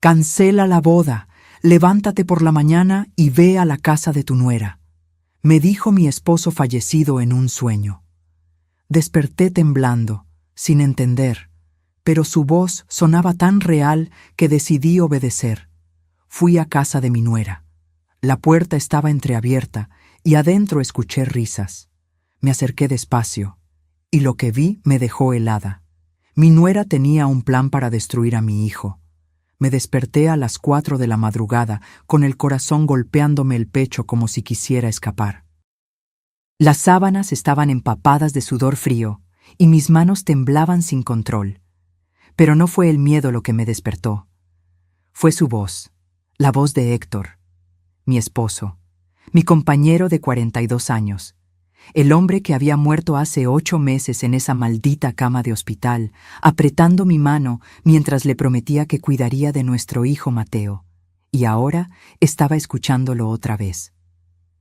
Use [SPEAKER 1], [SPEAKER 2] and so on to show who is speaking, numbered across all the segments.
[SPEAKER 1] «Cancela la boda, levántate por la mañana y ve a la casa de tu nuera», me dijo mi esposo fallecido en un sueño. Desperté temblando, sin entender, pero su voz sonaba tan real que decidí obedecer. Fui a casa de mi nuera. La puerta estaba entreabierta y adentro escuché risas. Me acerqué despacio, y lo que vi me dejó helada. Mi nuera tenía un plan para destruir a mi hijo. Me desperté a las 4 de la madrugada, con el corazón golpeándome el pecho como si quisiera escapar. Las sábanas estaban empapadas de sudor frío, y mis manos temblaban sin control. Pero no fue el miedo lo que me despertó. Fue su voz, la voz de Héctor, mi esposo, mi compañero de 42 años, el hombre que había muerto hace 8 meses en esa maldita cama de hospital, apretando mi mano mientras le prometía que cuidaría de nuestro hijo Mateo, y ahora estaba escuchándolo otra vez.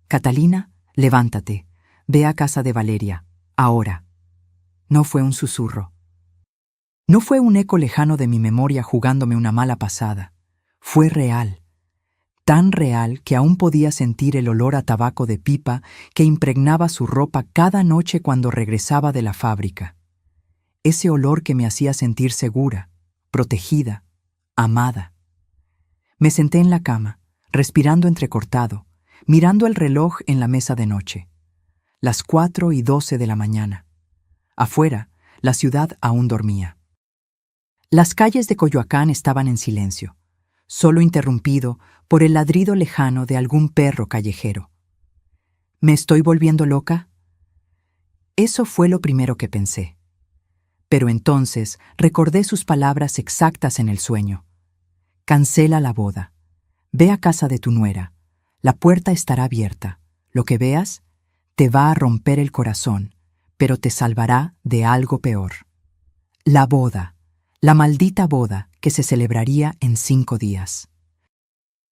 [SPEAKER 1] «Catalina, levántate, ve a casa de Valeria, ahora». No fue un susurro. No fue un eco lejano de mi memoria jugándome una mala pasada. Fue real. Tan real que aún podía sentir el olor a tabaco de pipa que impregnaba su ropa cada noche cuando regresaba de la fábrica. Ese olor que me hacía sentir segura, protegida, amada. Me senté en la cama, respirando entrecortado, mirando el reloj en la mesa de noche. Las 4:12 de la mañana. Afuera, la ciudad aún dormía. Las calles de Coyoacán estaban en silencio, solo interrumpido por el ladrido lejano de algún perro callejero. ¿Me estoy volviendo loca? Eso fue lo primero que pensé. Pero entonces recordé sus palabras exactas en el sueño. «Cancela la boda. Ve a casa de tu nuera. La puerta estará abierta. Lo que veas te va a romper el corazón, pero te salvará de algo peor». La boda, la maldita boda que se celebraría en 5 días.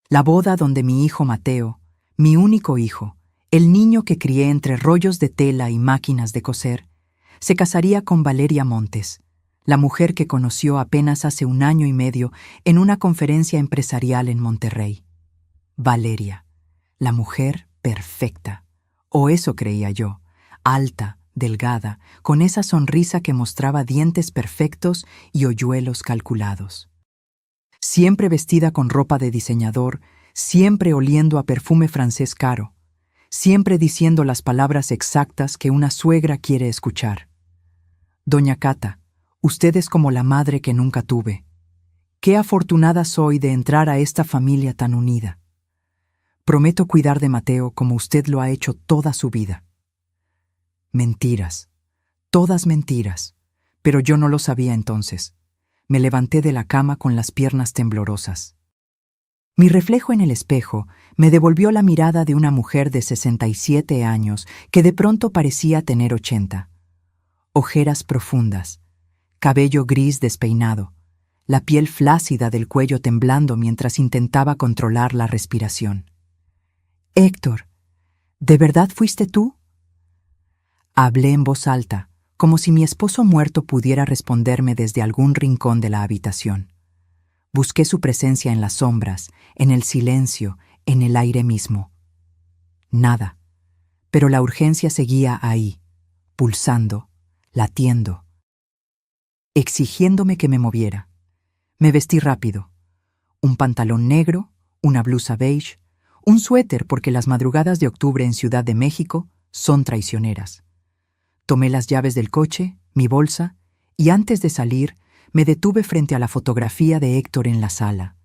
[SPEAKER 1] La boda donde mi hijo Mateo, mi único hijo, el niño que crié entre rollos de tela y máquinas de coser, se casaría con Valeria Montes, la mujer que conoció apenas hace 1 año y medio en una conferencia empresarial en Monterrey. Valeria, la mujer perfecta, o eso creía yo, alta, delgada, con esa sonrisa que mostraba dientes perfectos y hoyuelos calculados. Siempre vestida con ropa de diseñador, siempre oliendo a perfume francés caro, siempre diciendo las palabras exactas que una suegra quiere escuchar. «Doña Cata, usted es como la madre que nunca tuve. Qué afortunada soy de entrar a esta familia tan unida. Prometo cuidar de Mateo como usted lo ha hecho toda su vida». Mentiras, todas mentiras, pero yo no lo sabía entonces. Me levanté de la cama con las piernas temblorosas. Mi reflejo en el espejo me devolvió la mirada de una mujer de 67 años que de pronto parecía tener 80. Ojeras profundas, cabello gris despeinado, la piel flácida del cuello temblando mientras intentaba controlar la respiración. «Héctor, ¿de verdad fuiste tú?». Hablé en voz alta, como si mi esposo muerto pudiera responderme desde algún rincón de la habitación. Busqué su presencia en las sombras, en el silencio, en el aire mismo. Nada, pero la urgencia seguía ahí, pulsando, latiendo, exigiéndome que me moviera. Me vestí rápido. Un pantalón negro, una blusa beige, un suéter porque las madrugadas de octubre en Ciudad de México son traicioneras. Tomé las llaves del coche, mi bolsa, y antes de salir, me detuve frente a la fotografía de Héctor en la sala.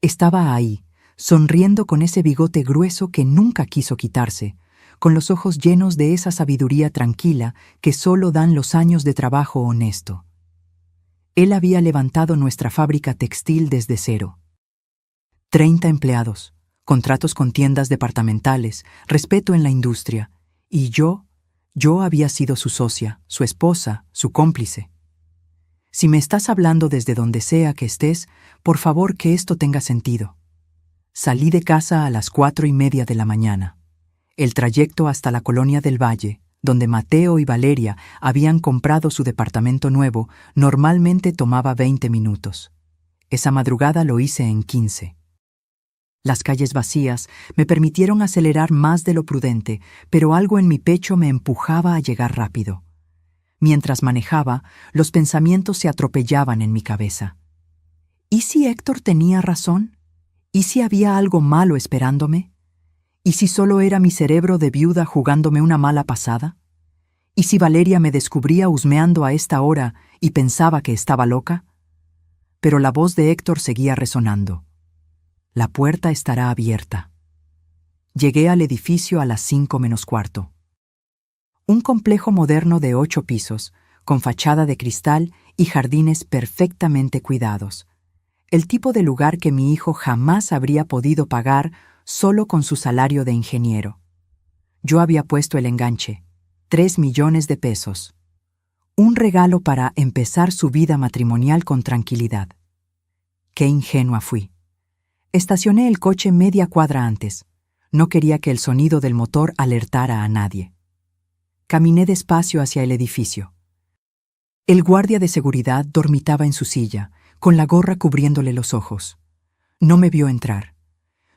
[SPEAKER 1] Estaba ahí, sonriendo con ese bigote grueso que nunca quiso quitarse, con los ojos llenos de esa sabiduría tranquila que solo dan los años de trabajo honesto. Él había levantado nuestra fábrica textil desde cero. 30 empleados, contratos con tiendas departamentales, respeto en la industria, y yo había sido su socia, su esposa, su cómplice. Si me estás hablando desde donde sea que estés, por favor que esto tenga sentido. Salí de casa a las 4:30 de la mañana. El trayecto hasta la Colonia del Valle, donde Mateo y Valeria habían comprado su departamento nuevo, normalmente tomaba 20 minutos. Esa madrugada lo hice en 15. Las calles vacías me permitieron acelerar más de lo prudente, pero algo en mi pecho me empujaba a llegar rápido. Mientras manejaba, los pensamientos se atropellaban en mi cabeza. ¿Y si Héctor tenía razón? ¿Y si había algo malo esperándome? ¿Y si solo era mi cerebro de viuda jugándome una mala pasada? ¿Y si Valeria me descubría husmeando a esta hora y pensaba que estaba loca? Pero la voz de Héctor seguía resonando. La puerta estará abierta. Llegué al edificio a las 5:45. Un complejo moderno de 8 pisos, con fachada de cristal y jardines perfectamente cuidados. El tipo de lugar que mi hijo jamás habría podido pagar solo con su salario de ingeniero. Yo había puesto el enganche, 3 millones de pesos. Un regalo para empezar su vida matrimonial con tranquilidad. Qué ingenua fui. Estacioné el coche media cuadra antes. No quería que el sonido del motor alertara a nadie. Caminé despacio hacia el edificio. El guardia de seguridad dormitaba en su silla, con la gorra cubriéndole los ojos. No me vio entrar.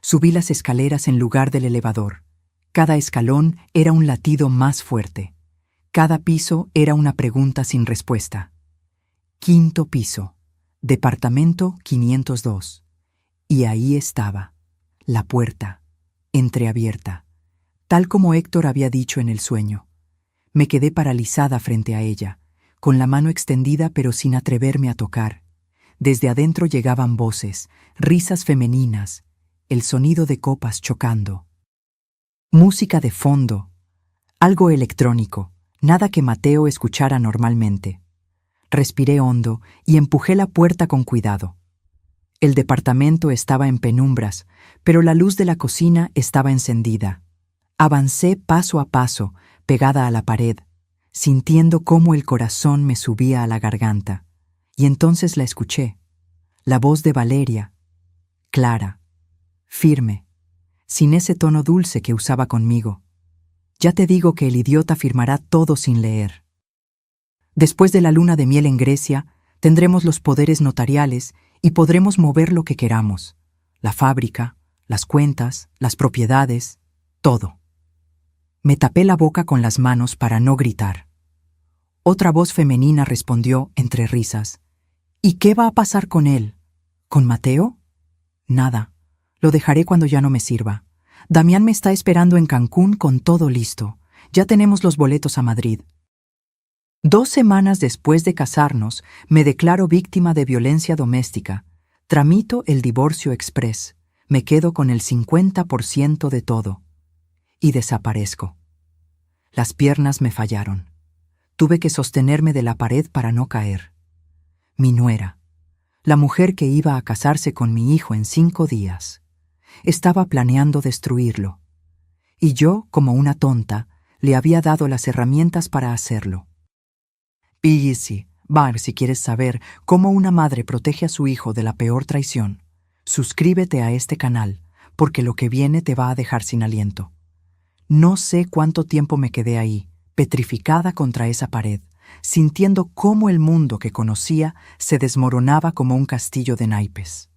[SPEAKER 1] Subí las escaleras en lugar del elevador. Cada escalón era un latido más fuerte. Cada piso era una pregunta sin respuesta. 5.º piso, departamento 502. Y ahí estaba, la puerta, entreabierta, tal como Héctor había dicho en el sueño. Me quedé paralizada frente a ella, con la mano extendida pero sin atreverme a tocar. Desde adentro llegaban voces, risas femeninas, el sonido de copas chocando. Música de fondo, algo electrónico, nada que Mateo escuchara normalmente. Respiré hondo y empujé la puerta con cuidado. El departamento estaba en penumbras, pero la luz de la cocina estaba encendida. Avancé paso a paso, pegada a la pared, sintiendo cómo el corazón me subía a la garganta. Y entonces la escuché. La voz de Valeria, clara, firme, sin ese tono dulce que usaba conmigo. Ya te digo que el idiota firmará todo sin leer. Después de la luna de miel en Grecia, tendremos los poderes notariales y podremos mover lo que queramos. La fábrica, las cuentas, las propiedades, todo. Me tapé la boca con las manos para no gritar. Otra voz femenina respondió entre risas. ¿Y qué va a pasar con él? ¿Con Mateo? Nada. Lo dejaré cuando ya no me sirva. Damián me está esperando en Cancún con todo listo. Ya tenemos los boletos a Madrid. 2 semanas después de casarnos, me declaro víctima de violencia doméstica. Tramito el divorcio express. Me quedo con el 50% de todo. Y desaparezco. Las piernas me fallaron. Tuve que sostenerme de la pared para no caer. Mi nuera, la mujer que iba a casarse con mi hijo en 5 días, estaba planeando destruirlo. Y yo, como una tonta, le había dado las herramientas para hacerlo. Easy, Bar, si quieres saber cómo una madre protege a su hijo de la peor traición, suscríbete a este canal, porque lo que viene te va a dejar sin aliento. No sé cuánto tiempo me quedé ahí, petrificada contra esa pared, sintiendo cómo el mundo que conocía se desmoronaba como un castillo de naipes.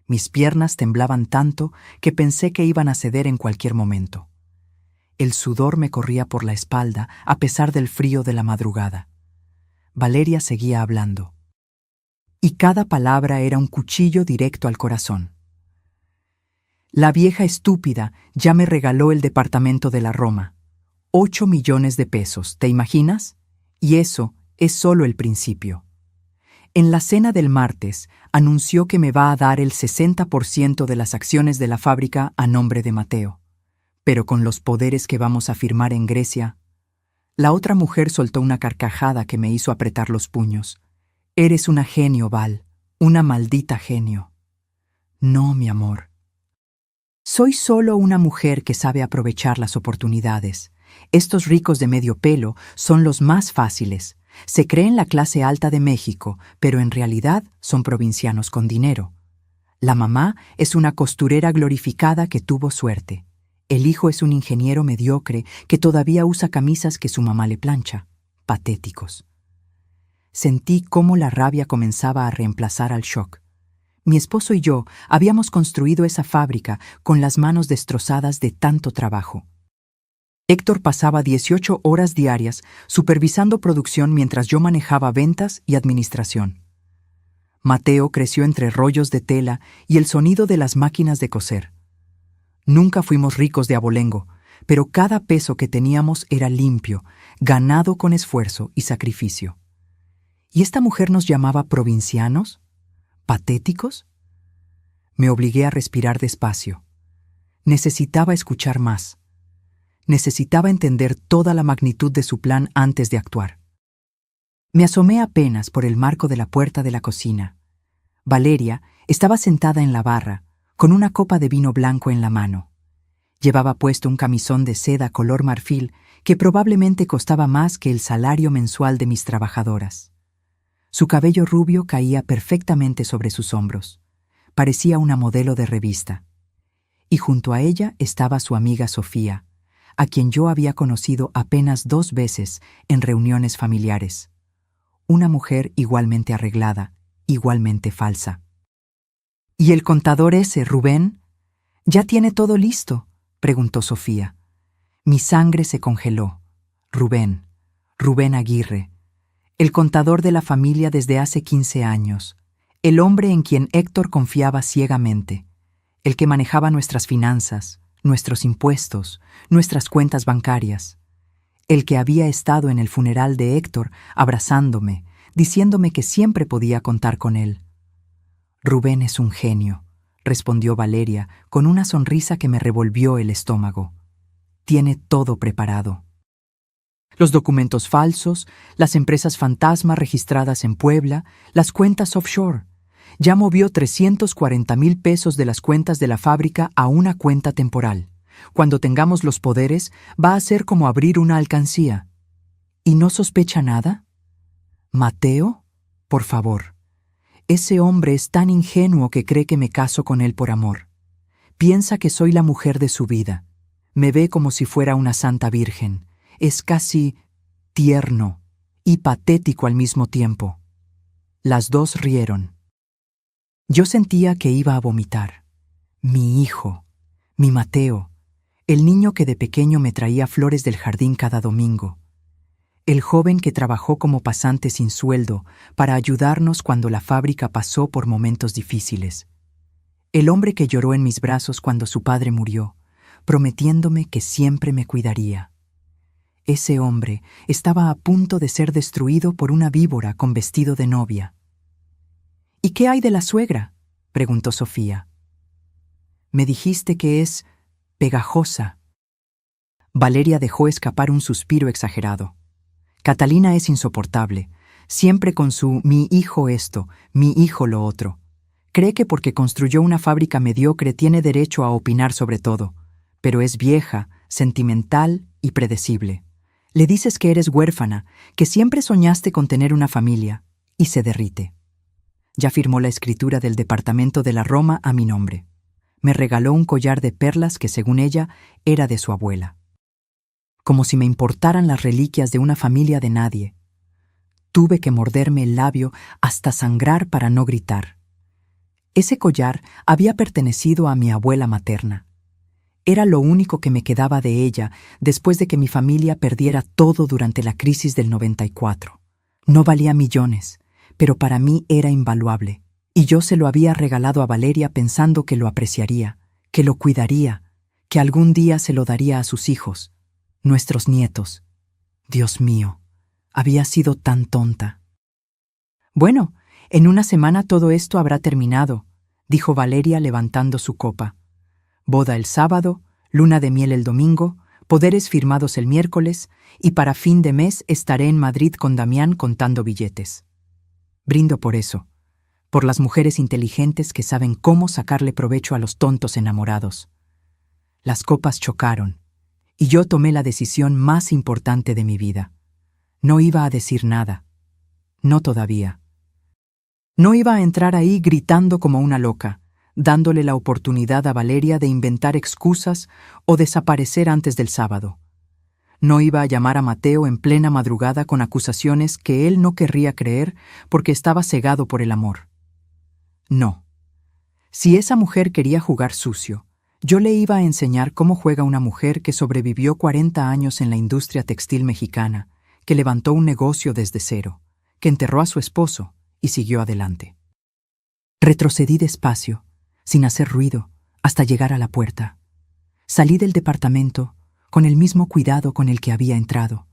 [SPEAKER 1] Mis piernas temblaban tanto que pensé que iban a ceder en cualquier momento. El sudor me corría por la espalda a pesar del frío de la madrugada. Valeria seguía hablando. Y cada palabra era un cuchillo directo al corazón. La vieja estúpida ya me regaló el departamento de la Roma. 8 millones de pesos, ¿te imaginas? Y eso es solo el principio. En la cena del martes, anunció que me va a dar el 60% de las acciones de la fábrica a nombre de Mateo. Pero con los poderes que vamos a firmar en Grecia... La otra mujer soltó una carcajada que me hizo apretar los puños. Eres una genio, Val, una maldita genio. No, mi amor. Soy solo una mujer que sabe aprovechar las oportunidades. Estos ricos de medio pelo son los más fáciles. Se creen la clase alta de México, pero en realidad son provincianos con dinero. La mamá es una costurera glorificada que tuvo suerte. El hijo es un ingeniero mediocre que todavía usa camisas que su mamá le plancha. Patéticos. Sentí cómo la rabia comenzaba a reemplazar al shock. Mi esposo y yo habíamos construido esa fábrica con las manos destrozadas de tanto trabajo. Héctor pasaba 18 horas diarias supervisando producción mientras yo manejaba ventas y administración. Mateo creció entre rollos de tela y el sonido de las máquinas de coser. Nunca fuimos ricos de abolengo, pero cada peso que teníamos era limpio, ganado con esfuerzo y sacrificio. ¿Y esta mujer nos llamaba provincianos? ¿Patéticos? Me obligué a respirar despacio. Necesitaba escuchar más. Necesitaba entender toda la magnitud de su plan antes de actuar. Me asomé apenas por el marco de la puerta de la cocina. Valeria estaba sentada en la barra, con una copa de vino blanco en la mano. Llevaba puesto un camisón de seda color marfil que probablemente costaba más que el salario mensual de mis trabajadoras. Su cabello rubio caía perfectamente sobre sus hombros. Parecía una modelo de revista. Y junto a ella estaba su amiga Sofía, a quien yo había conocido apenas 2 veces en reuniones familiares. Una mujer igualmente arreglada, igualmente falsa. ¿Y el contador ese, Rubén? ¿Ya tiene todo listo?, preguntó Sofía. Mi sangre se congeló. Rubén Aguirre, el contador de la familia desde hace 15 años, el hombre en quien Héctor confiaba ciegamente, el que manejaba nuestras finanzas, nuestros impuestos, nuestras cuentas bancarias, el que había estado en el funeral de Héctor abrazándome, diciéndome que siempre podía contar con él. Rubén es un genio, respondió Valeria con una sonrisa que me revolvió el estómago. Tiene todo preparado. Los documentos falsos, las empresas fantasma registradas en Puebla, las cuentas offshore. Ya movió 340,000 pesos de las cuentas de la fábrica a una cuenta temporal. Cuando tengamos los poderes, va a ser como abrir una alcancía. ¿Y no sospecha nada? ¿Mateo? Por favor. Ese hombre es tan ingenuo que cree que me caso con él por amor. Piensa que soy la mujer de su vida. Me ve como si fuera una santa virgen. Es casi tierno y patético al mismo tiempo. Las dos rieron. Yo sentía que iba a vomitar. Mi hijo, mi Mateo, el niño que de pequeño me traía flores del jardín cada domingo. El joven que trabajó como pasante sin sueldo para ayudarnos cuando la fábrica pasó por momentos difíciles. El hombre que lloró en mis brazos cuando su padre murió, prometiéndome que siempre me cuidaría. Ese hombre estaba a punto de ser destruido por una víbora con vestido de novia. ¿Y qué hay de la suegra?, preguntó Sofía. Me dijiste que es pegajosa. Valeria dejó escapar un suspiro exagerado. Catalina es insoportable, siempre con su mi hijo esto, mi hijo lo otro. Cree que porque construyó una fábrica mediocre tiene derecho a opinar sobre todo, pero es vieja, sentimental y predecible. Le dices que eres huérfana, que siempre soñaste con tener una familia, y se derrite. Ya firmó la escritura del departamento de la Roma a mi nombre. Me regaló un collar de perlas que, según ella, era de su abuela. Como si me importaran las reliquias de una familia de nadie. Tuve que morderme el labio hasta sangrar para no gritar. Ese collar había pertenecido a mi abuela materna. Era lo único que me quedaba de ella después de que mi familia perdiera todo durante la crisis del 94. No valía millones, pero para mí era invaluable, y yo se lo había regalado a Valeria pensando que lo apreciaría, que lo cuidaría, que algún día se lo daría a sus hijos, nuestros nietos. Dios mío, había sido tan tonta. Bueno, en una semana todo esto habrá terminado, dijo Valeria levantando su copa. Boda el sábado, luna de miel el domingo, poderes firmados el miércoles, y para fin de mes estaré en Madrid con Damián contando billetes. Brindo por eso, por las mujeres inteligentes que saben cómo sacarle provecho a los tontos enamorados. Las copas chocaron, y yo tomé la decisión más importante de mi vida. No iba a decir nada. No todavía. No iba a entrar ahí gritando como una loca, dándole la oportunidad a Valeria de inventar excusas o desaparecer antes del sábado. No iba a llamar a Mateo en plena madrugada con acusaciones que él no querría creer porque estaba cegado por el amor. No, Si esa mujer quería jugar sucio, yo le iba a enseñar cómo juega una mujer que sobrevivió 40 años en la industria textil mexicana, que levantó un negocio desde cero, que enterró a su esposo y siguió adelante. Retrocedí despacio, sin hacer ruido, hasta llegar a la puerta. Salí del departamento con el mismo cuidado con el que había entrado.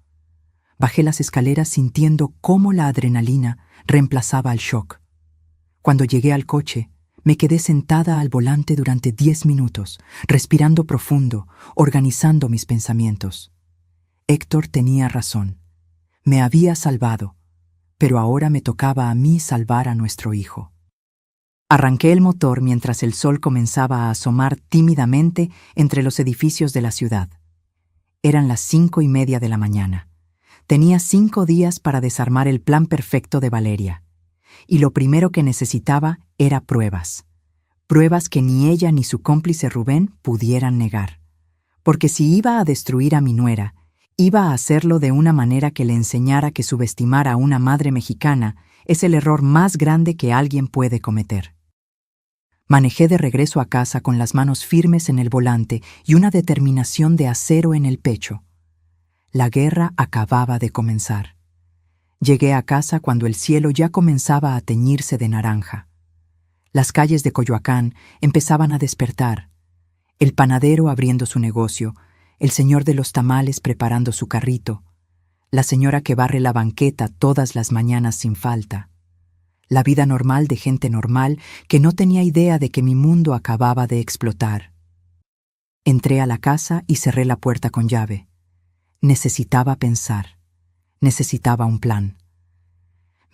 [SPEAKER 1] Bajé las escaleras sintiendo cómo la adrenalina reemplazaba al shock. Cuando llegué al coche, me quedé sentada al volante durante 10 minutos, respirando profundo, organizando mis pensamientos. Héctor tenía razón. Me había salvado, pero ahora me tocaba a mí salvar a nuestro hijo. Arranqué el motor mientras el sol comenzaba a asomar tímidamente entre los edificios de la ciudad. Eran las 5:30 de la mañana. Tenía 5 días para desarmar el plan perfecto de Valeria. Y lo primero que necesitaba era pruebas. Pruebas que ni ella ni su cómplice Rubén pudieran negar. Porque si iba a destruir a mi nuera, iba a hacerlo de una manera que le enseñara que subestimar a una madre mexicana es el error más grande que alguien puede cometer. Manejé de regreso a casa con las manos firmes en el volante y una determinación de acero en el pecho. La guerra acababa de comenzar. Llegué a casa cuando el cielo ya comenzaba a teñirse de naranja. Las calles de Coyoacán empezaban a despertar. El panadero abriendo su negocio, el señor de los tamales preparando su carrito, la señora que barre la banqueta todas las mañanas sin falta. La vida normal de gente normal que no tenía idea de que mi mundo acababa de explotar. Entré a la casa y cerré la puerta con llave. Necesitaba pensar. Necesitaba un plan.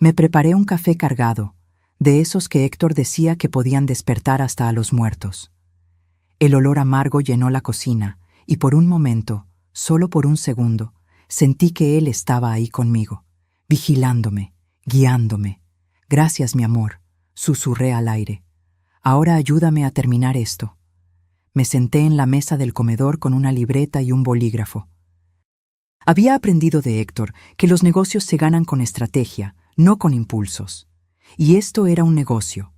[SPEAKER 1] Me preparé un café cargado, de esos que Héctor decía que podían despertar hasta a los muertos. El olor amargo llenó la cocina y por un momento, solo por un segundo, sentí que él estaba ahí conmigo, vigilándome, guiándome. «Gracias, mi amor», susurré al aire. «Ahora ayúdame a terminar esto». Me senté en la mesa del comedor con una libreta y un bolígrafo. Había aprendido de Héctor que los negocios se ganan con estrategia, no con impulsos. Y esto era un negocio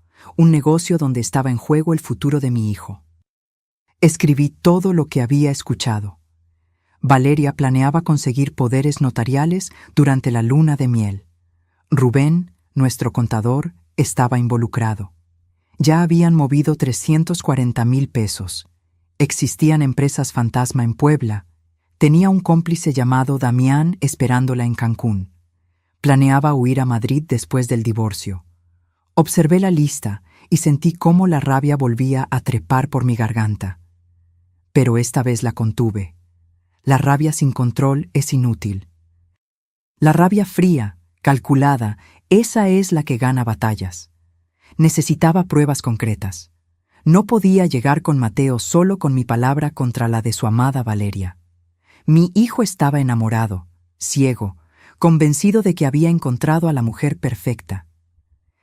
[SPEAKER 1] donde estaba en juego el futuro de mi hijo. Escribí todo lo que había escuchado. Valeria planeaba conseguir poderes notariales durante la luna de miel. Rubén, nuestro contador, estaba involucrado. Ya habían movido 340,000 pesos. Existían empresas fantasma en Puebla. Tenía un cómplice llamado Damián esperándola en Cancún. Planeaba huir a Madrid después del divorcio. Observé la lista y sentí cómo la rabia volvía a trepar por mi garganta. Pero esta vez la contuve. La rabia sin control es inútil. La rabia fría, calculada, esa es la que gana batallas. Necesitaba pruebas concretas. No podía llegar con Mateo solo con mi palabra contra la de su amada Valeria. Mi hijo estaba enamorado, ciego, convencido de que había encontrado a la mujer perfecta.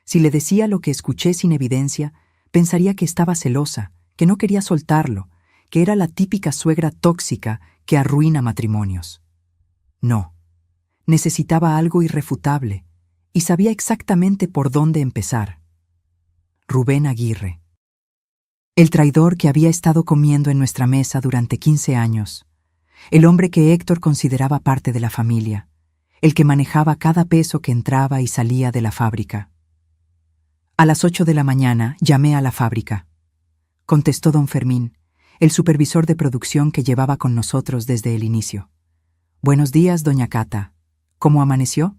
[SPEAKER 1] Si le decía lo que escuché sin evidencia, pensaría que estaba celosa, que no quería soltarlo, que era la típica suegra tóxica que arruina matrimonios. No. Necesitaba algo irrefutable, y sabía exactamente por dónde empezar. Rubén Aguirre. El traidor que había estado comiendo en nuestra mesa durante 15 años. El hombre que Héctor consideraba parte de la familia. El que manejaba cada peso que entraba y salía de la fábrica. A las 8 de la mañana llamé a la fábrica. Contestó don Fermín, el supervisor de producción que llevaba con nosotros desde el inicio. «Buenos días, doña Cata. ¿Cómo amaneció?»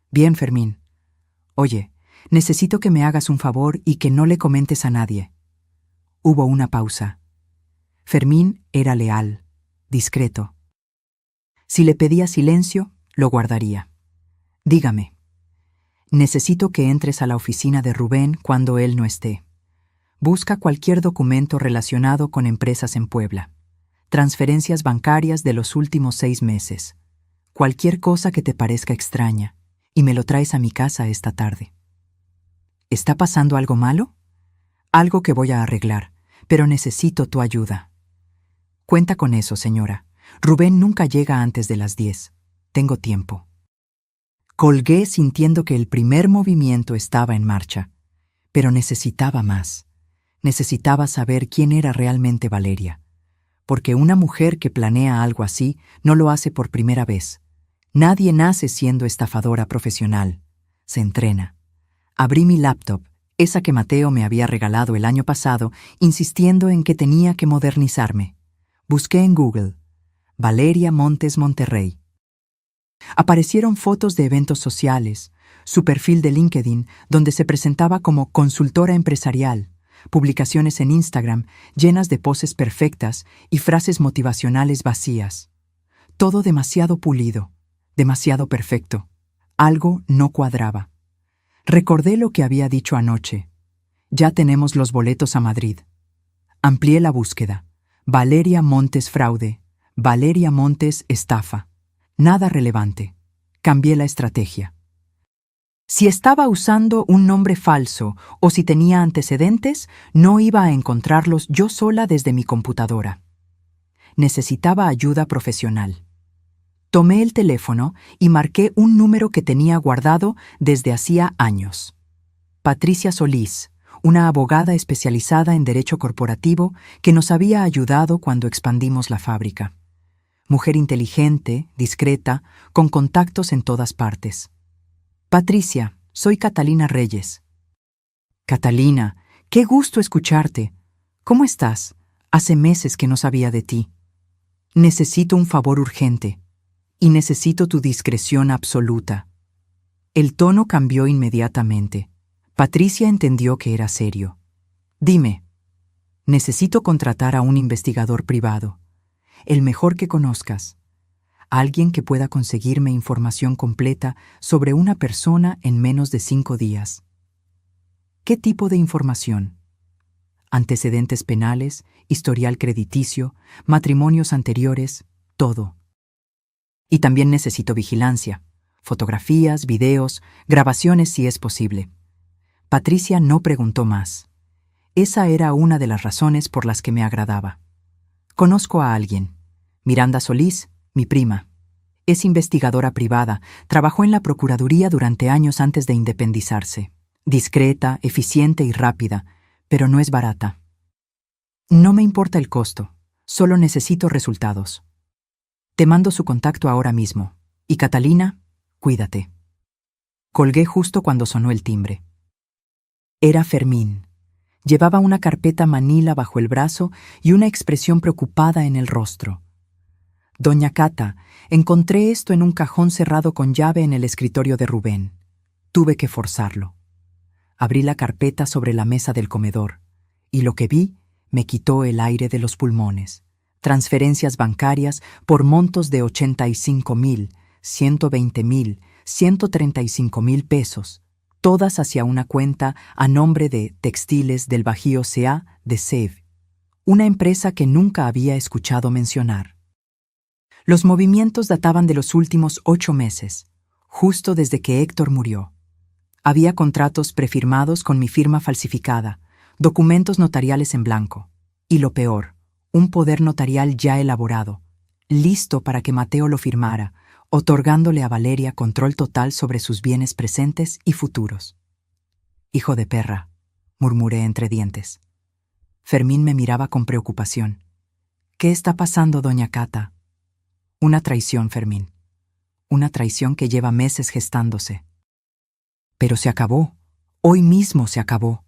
[SPEAKER 1] «Bien, Fermín. Oye, necesito que me hagas un favor y que no le comentes a nadie». Hubo una pausa. Fermín era leal, discreto. Si le pedía silencio, lo guardaría. «Dígame». «Necesito que entres a la oficina de Rubén cuando él no esté. Busca cualquier documento relacionado con empresas en Puebla. Transferencias bancarias de los últimos 6 meses. Cualquier cosa que te parezca extraña, y me lo traes a mi casa esta tarde». «¿Está pasando algo malo?» «Algo que voy a arreglar, pero necesito tu ayuda». «Cuenta con eso, señora. Rubén nunca llega antes de las 10. Tengo tiempo». Colgué sintiendo que el primer movimiento estaba en marcha, pero necesitaba más. Necesitaba saber quién era realmente Valeria, porque una mujer que planea algo así no lo hace por primera vez. Nadie nace siendo estafadora profesional. Se entrena. Abrí mi laptop, esa que Mateo me había regalado el año pasado, insistiendo en que tenía que modernizarme. Busqué en Google, Valeria Montes Monterrey. Aparecieron fotos de eventos sociales, su perfil de LinkedIn, donde se presentaba como consultora empresarial, publicaciones en Instagram llenas de poses perfectas y frases motivacionales vacías. Todo demasiado pulido, demasiado perfecto. Algo no cuadraba. Recordé lo que había dicho anoche. Ya tenemos los boletos a Madrid. Amplié la búsqueda. Valeria Montes fraude. Valeria Montes estafa. Nada relevante. Cambié la estrategia. Si estaba usando un nombre falso o si tenía antecedentes, no iba a encontrarlos yo sola desde mi computadora. Necesitaba ayuda profesional. Tomé el teléfono y marqué un número que tenía guardado desde hacía años. Patricia Solís, una abogada especializada en derecho corporativo que nos había ayudado cuando expandimos la fábrica. Mujer inteligente, discreta, con contactos en todas partes. Patricia, soy Catalina Reyes. Catalina, qué gusto escucharte. ¿Cómo estás? Hace meses que no sabía de ti. Necesito un favor urgente. Y necesito tu discreción absoluta. El tono cambió inmediatamente. Patricia entendió que era serio. Dime, necesito contratar a un investigador privado, el mejor que conozcas, alguien que pueda conseguirme información completa sobre una persona en menos de 5 días. ¿Qué tipo de información? Antecedentes penales, historial crediticio, matrimonios anteriores, todo. Y también necesito vigilancia, fotografías, videos, grabaciones si es posible. Patricia no preguntó más. Esa era una de las razones por las que me agradaba. Conozco a alguien. Miranda Solís, mi prima. Es investigadora privada, trabajó en la Procuraduría durante años antes de independizarse. Discreta, eficiente y rápida, pero no es barata. No me importa el costo, solo necesito resultados. Te mando su contacto ahora mismo. Y Catalina, cuídate. Colgué justo cuando sonó el timbre. Era Fermín. Llevaba una carpeta manila bajo el brazo y una expresión preocupada en el rostro. Doña Cata, encontré esto en un cajón cerrado con llave en el escritorio de Rubén. Tuve que forzarlo. Abrí la carpeta sobre la mesa del comedor, y lo que vi me quitó el aire de los pulmones. Transferencias bancarias por montos de 85,000, 120,000, 135,000 pesos, todas hacia una cuenta a nombre de Textiles del Bajío C.A. de SEV, una empresa que nunca había escuchado mencionar. Los movimientos databan de los últimos 8 meses, justo desde que Héctor murió. Había contratos prefirmados con mi firma falsificada, documentos notariales en blanco, y lo peor, un poder notarial ya elaborado, listo para que Mateo lo firmara, otorgándole a Valeria control total sobre sus bienes presentes y futuros. «Hijo de perra», murmuré entre dientes. Fermín me miraba con preocupación. «¿Qué está pasando, doña Cata?» «Una traición, Fermín. Una traición que lleva meses gestándose». «Pero se acabó. Hoy mismo se acabó».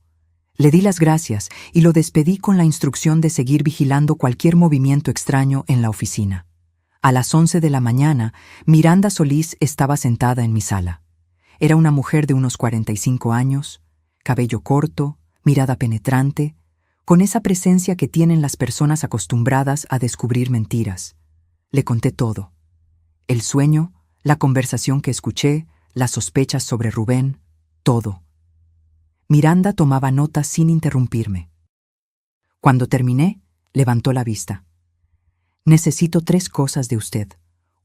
[SPEAKER 1] Le di las gracias y lo despedí con la instrucción de seguir vigilando cualquier movimiento extraño en la oficina. A las 11 de la mañana, Miranda Solís estaba sentada en mi sala. Era una mujer de unos 45 años, cabello corto, mirada penetrante, con esa presencia que tienen las personas acostumbradas a descubrir mentiras. Le conté todo. El sueño, la conversación que escuché, las sospechas sobre Rubén, todo. Miranda tomaba notas sin interrumpirme. Cuando terminé, levantó la vista. «Necesito 3 cosas de usted.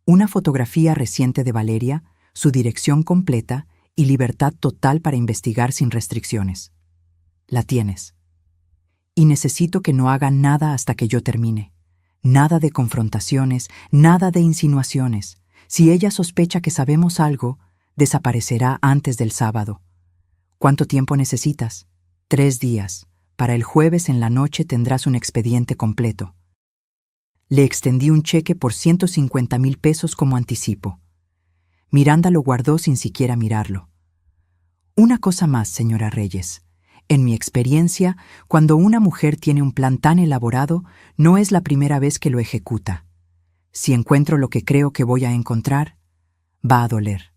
[SPEAKER 1] Una fotografía reciente de Valeria, su dirección completa y libertad total para investigar sin restricciones. La tienes. Y necesito que no haga nada hasta que yo termine. Nada de confrontaciones, nada de insinuaciones. Si ella sospecha que sabemos algo, desaparecerá antes del sábado. ¿Cuánto tiempo necesitas? 3 días, Para el jueves en la noche tendrás un expediente completo. Le extendí un cheque por 150,000 pesos como anticipo. Miranda lo guardó sin siquiera mirarlo. Una cosa más, señora Reyes. En mi experiencia, cuando una mujer tiene un plan tan elaborado, no es la primera vez que lo ejecuta. Si encuentro lo que creo que voy a encontrar, va a doler.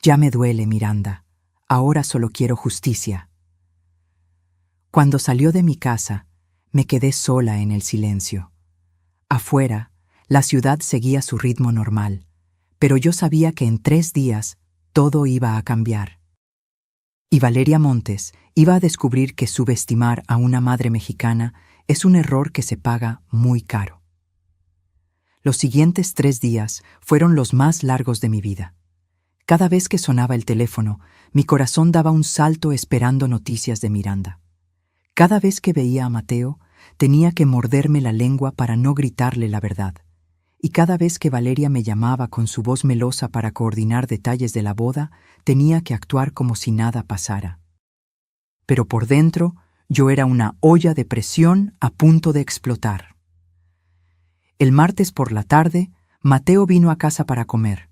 [SPEAKER 1] Ya me duele, Miranda. Ahora solo quiero justicia. Cuando salió de mi casa, me quedé sola en el silencio. Afuera, la ciudad seguía su ritmo normal, pero yo sabía que en 3 días todo iba a cambiar. Y Valeria Montes iba a descubrir que subestimar a una madre mexicana es un error que se paga muy caro. Los siguientes 3 días fueron los más largos de mi vida. Cada vez que sonaba el teléfono, mi corazón daba un salto esperando noticias de Miranda. Cada vez que veía a Mateo, tenía que morderme la lengua para no gritarle la verdad. Y cada vez que Valeria me llamaba con su voz melosa para coordinar detalles de la boda, tenía que actuar como si nada pasara. Pero por dentro, yo era una olla de presión a punto de explotar. El martes por la tarde, Mateo vino a casa para comer.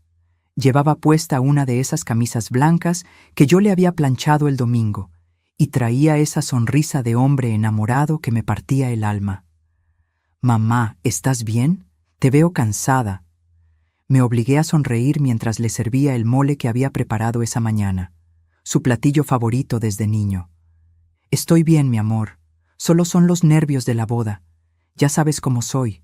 [SPEAKER 1] Llevaba puesta una de esas camisas blancas que yo le había planchado el domingo, y traía esa sonrisa de hombre enamorado que me partía el alma. «Mamá, ¿estás bien? Te veo cansada». Me obligué a sonreír mientras le servía el mole que había preparado esa mañana, su platillo favorito desde niño. «Estoy bien, mi amor. Solo son los nervios de la boda. Ya sabes cómo soy».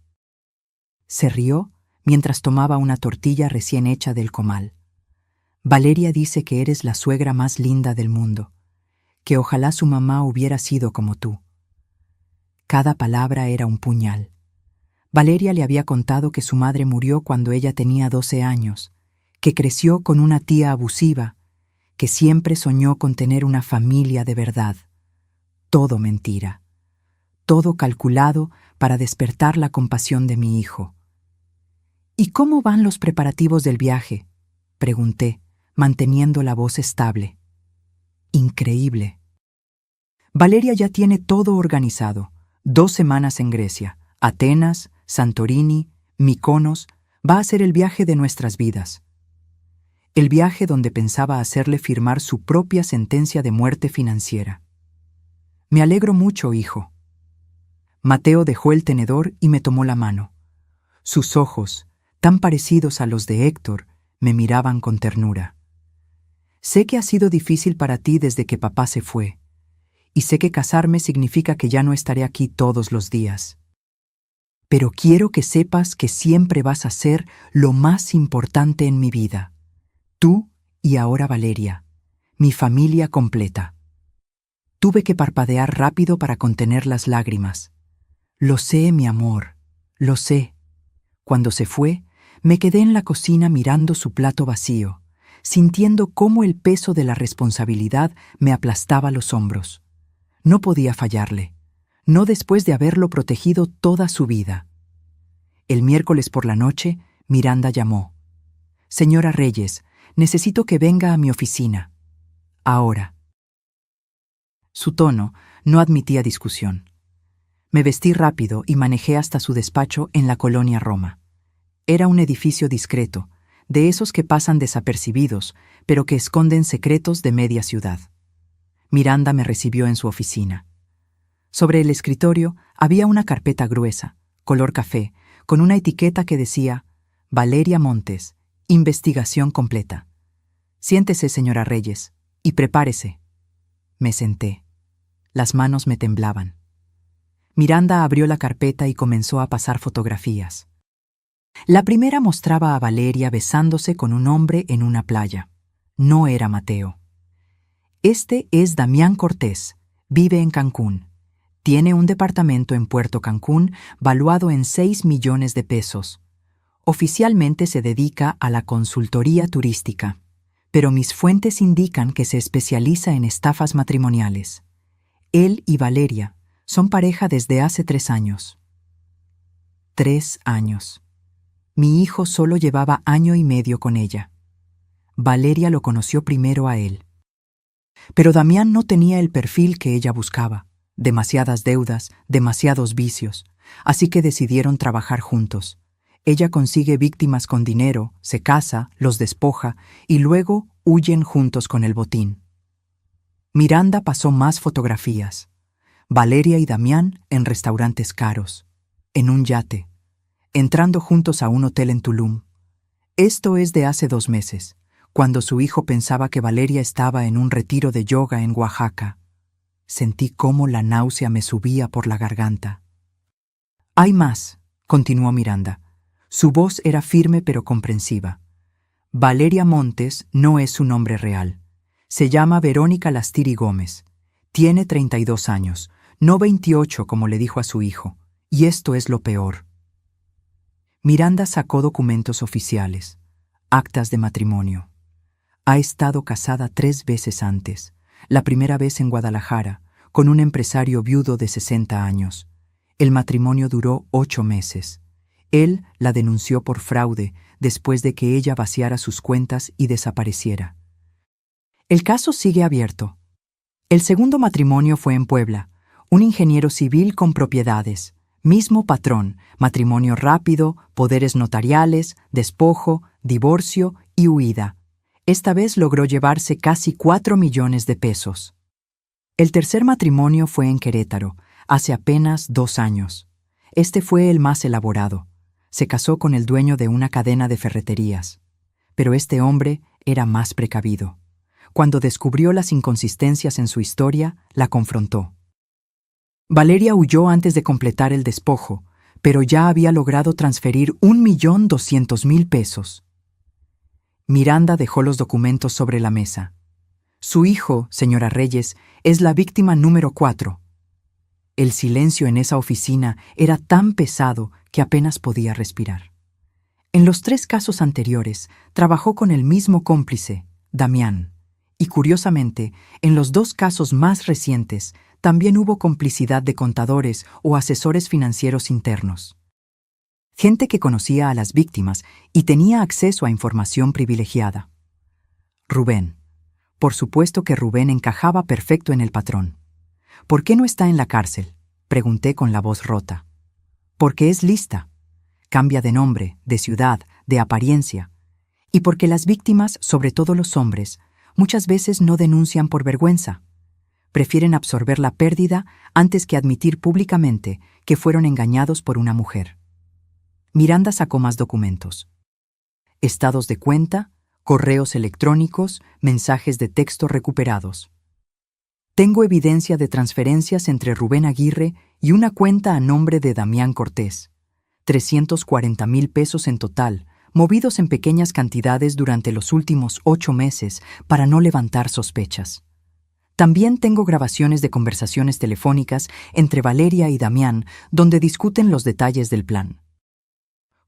[SPEAKER 1] Se rió mientras tomaba una tortilla recién hecha del comal. «Valeria dice que eres la suegra más linda del mundo, que ojalá su mamá hubiera sido como tú». Cada palabra era un puñal. Valeria le había contado que su madre murió cuando ella tenía 12 años, que creció con una tía abusiva, que siempre soñó con tener una familia de verdad. Todo mentira. Todo calculado para despertar la compasión de mi hijo. «¿Y cómo van los preparativos del viaje?», pregunté, manteniendo la voz estable. «Increíble. Valeria ya tiene todo organizado. 2 semanas en Grecia, Atenas, Santorini, Mykonos. Va a ser el viaje de nuestras vidas. El viaje donde pensaba hacerle firmar su propia sentencia de muerte financiera. Me alegro mucho, hijo». Mateo dejó el tenedor y me tomó la mano. Sus ojos, tan parecidos a los de Héctor, me miraban con ternura. «Sé que ha sido difícil para ti desde que papá se fue, y sé que casarme significa que ya no estaré aquí todos los días. Pero quiero que sepas que siempre vas a ser lo más importante en mi vida. Tú y ahora Valeria, mi familia completa». Tuve que parpadear rápido para contener las lágrimas. «Lo sé, mi amor, lo sé». Cuando se fue, me quedé en la cocina mirando su plato vacío, sintiendo cómo el peso de la responsabilidad me aplastaba los hombros. No podía fallarle, no después de haberlo protegido toda su vida. El miércoles por la noche, Miranda llamó. «Señora Reyes, necesito que venga a mi oficina. Ahora». Su tono no admitía discusión. Me vestí rápido y manejé hasta su despacho en la colonia Roma. Era un edificio discreto, de esos que pasan desapercibidos, pero que esconden secretos de media ciudad. Miranda me recibió en su oficina. Sobre el escritorio había una carpeta gruesa, color café, con una etiqueta que decía «Valeria Montes, investigación completa». «Siéntese, señora Reyes, y prepárese». Me senté. Las manos me temblaban. Miranda abrió la carpeta y comenzó a pasar fotografías. La primera mostraba a Valeria besándose con un hombre en una playa. No era Mateo. «Este es Damián Cortés. Vive en Cancún. Tiene un departamento en Puerto Cancún valuado en 6 millones de pesos. Oficialmente se dedica a la consultoría turística, pero mis fuentes indican que se especializa en estafas matrimoniales. Él y Valeria son pareja desde hace 3 años». 3 años. Mi hijo solo llevaba 1 año y medio con ella. Valeria lo conoció primero a él. Pero Damián no tenía el perfil que ella buscaba. Demasiadas deudas, demasiados vicios, así que decidieron trabajar juntos. Ella consigue víctimas con dinero, se casa, los despoja y luego huyen juntos con el botín. Miranda pasó más fotografías. Valeria y Damián en restaurantes caros, en un yate, entrando juntos a un hotel en Tulum. Esto es de hace 2 meses, cuando su hijo pensaba que Valeria estaba en un retiro de yoga en Oaxaca. Sentí cómo la náusea me subía por la garganta. «Hay más», continuó Miranda. Su voz era firme pero comprensiva. «Valeria Montes no es su nombre real. Se llama Verónica Lastiri Gómez. Tiene 32 años, no 28 como le dijo a su hijo. Y esto es lo peor». Miranda sacó documentos oficiales, actas de matrimonio. Ha estado casada 3 veces antes. La primera vez en Guadalajara, con un empresario viudo de 60 años. El matrimonio duró 8 meses. Él la denunció por fraude después de que ella vaciara sus cuentas y desapareciera. El caso sigue abierto. El segundo matrimonio fue en Puebla, un ingeniero civil con propiedades, mismo patrón, matrimonio rápido, poderes notariales, despojo, divorcio y huida. Esta vez logró llevarse casi 4 millones de pesos. El tercer matrimonio fue en Querétaro, hace apenas 2 años. Este fue el más elaborado. Se casó con el dueño de una cadena de ferreterías. Pero este hombre era más precavido. Cuando descubrió las inconsistencias en su historia, la confrontó. Valeria huyó antes de completar el despojo, pero ya había logrado transferir 1.200.000 pesos. Miranda dejó los documentos sobre la mesa. Su hijo, señora Reyes, es la víctima número 4. El silencio en esa oficina era tan pesado que apenas podía respirar. En los 3 casos anteriores, trabajó con el mismo cómplice, Damián, y curiosamente, en los 2 casos más recientes, también hubo complicidad de contadores o asesores financieros internos. Gente que conocía a las víctimas y tenía acceso a información privilegiada. Rubén. Por supuesto que Rubén encajaba perfecto en el patrón. «¿Por qué no está en la cárcel?», pregunté con la voz rota. «Porque es lista. Cambia de nombre, de ciudad, de apariencia. Y porque las víctimas, sobre todo los hombres, muchas veces no denuncian por vergüenza. Prefieren absorber la pérdida antes que admitir públicamente que fueron engañados por una mujer». Miranda sacó más documentos. Estados de cuenta, correos electrónicos, mensajes de texto recuperados. «Tengo evidencia de transferencias entre Rubén Aguirre y una cuenta a nombre de Damián Cortés. 340.000 pesos en total, movidos en pequeñas cantidades durante los últimos 8 meses para no levantar sospechas. También tengo grabaciones de conversaciones telefónicas entre Valeria y Damián donde discuten los detalles del plan».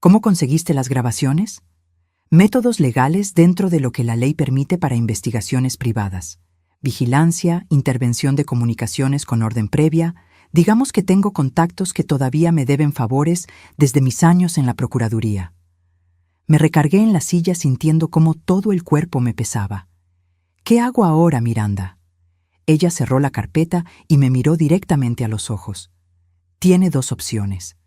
[SPEAKER 1] «¿Cómo conseguiste las grabaciones?». «Métodos legales dentro de lo que la ley permite para investigaciones privadas. Vigilancia, intervención de comunicaciones con orden previa. Digamos que tengo contactos que todavía me deben favores desde mis años en la Procuraduría». Me recargué en la silla sintiendo cómo todo el cuerpo me pesaba. «¿Qué hago ahora, Miranda?». Ella cerró la carpeta y me miró directamente a los ojos. «Tiene 2 opciones.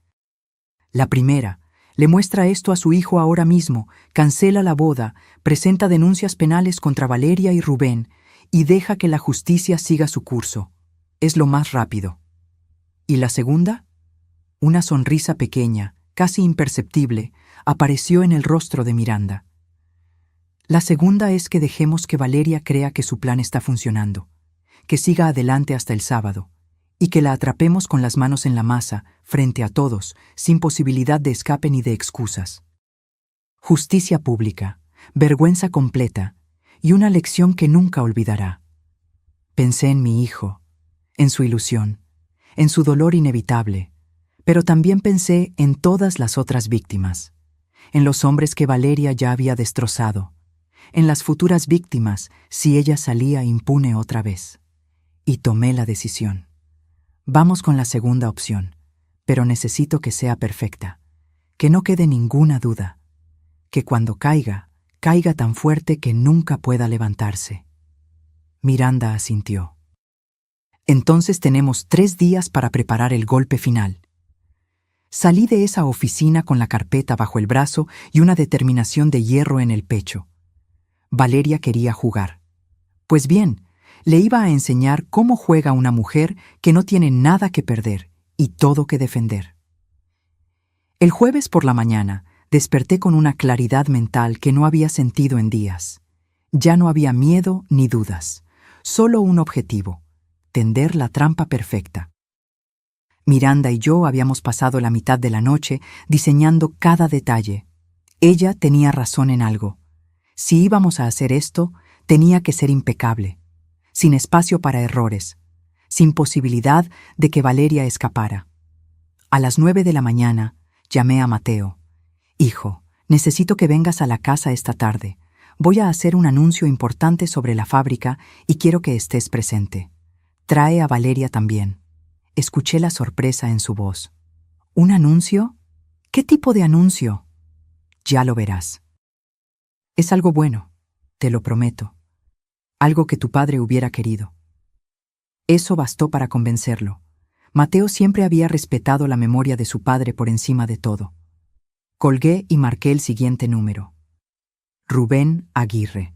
[SPEAKER 1] La primera, le muestra esto a su hijo ahora mismo, cancela la boda, presenta denuncias penales contra Valeria y Rubén y deja que la justicia siga su curso. Es lo más rápido. ¿Y la segunda?». Una sonrisa pequeña, casi imperceptible, apareció en el rostro de Miranda. «La segunda es que dejemos que Valeria crea que su plan está funcionando, que siga adelante hasta el sábado, y que la atrapemos con las manos en la masa, frente a todos, sin posibilidad de escape ni de excusas. Justicia pública, vergüenza completa, y una lección que nunca olvidará». Pensé en mi hijo, en su ilusión, en su dolor inevitable, pero también pensé en todas las otras víctimas, en los hombres que Valeria ya había destrozado, en las futuras víctimas si ella salía impune otra vez. Y tomé la decisión. Vamos con la segunda opción, pero necesito que sea perfecta, que no quede ninguna duda, que cuando caiga, caiga tan fuerte que nunca pueda levantarse. Miranda asintió. Entonces tenemos 3 días para preparar el golpe final. Salí de esa oficina con la carpeta bajo el brazo y una determinación de hierro en el pecho. Valeria quería jugar. Pues bien, le iba a enseñar cómo juega una mujer que no tiene nada que perder y todo que defender. El jueves por la mañana desperté con una claridad mental que no había sentido en días. Ya no había miedo ni dudas, solo un objetivo: tender la trampa perfecta. Miranda y yo habíamos pasado la mitad de la noche diseñando cada detalle. Ella tenía razón en algo. Si íbamos a hacer esto, tenía que ser impecable, sin espacio para errores, sin posibilidad de que Valeria escapara. A las 9 de la mañana, llamé a Mateo. «Hijo, necesito que vengas a la casa esta tarde. Voy a hacer un anuncio importante sobre la fábrica y quiero que estés presente. Trae a Valeria también». Escuché la sorpresa en su voz. «¿Un anuncio? ¿Qué tipo de anuncio?» «Ya lo verás. Es algo bueno, te lo prometo. Algo que tu padre hubiera querido». Eso bastó para convencerlo. Mateo siempre había respetado la memoria de su padre por encima de todo. Colgué y marqué el siguiente número. Rubén Aguirre.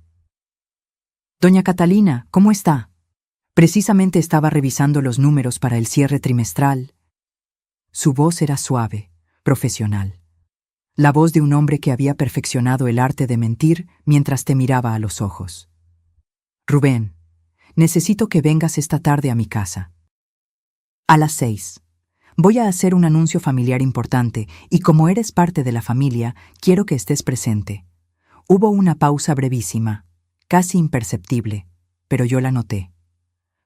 [SPEAKER 1] «Doña Catalina, ¿cómo está?» Precisamente estaba revisando los números para el cierre trimestral. Su voz era suave, profesional. La voz de un hombre que había perfeccionado el arte de mentir mientras te miraba a los ojos. «Rubén, necesito que vengas esta tarde a mi casa. A las 6. Voy a hacer un anuncio familiar importante y como eres parte de la familia, quiero que estés presente». Hubo una pausa brevísima, casi imperceptible, pero yo la noté.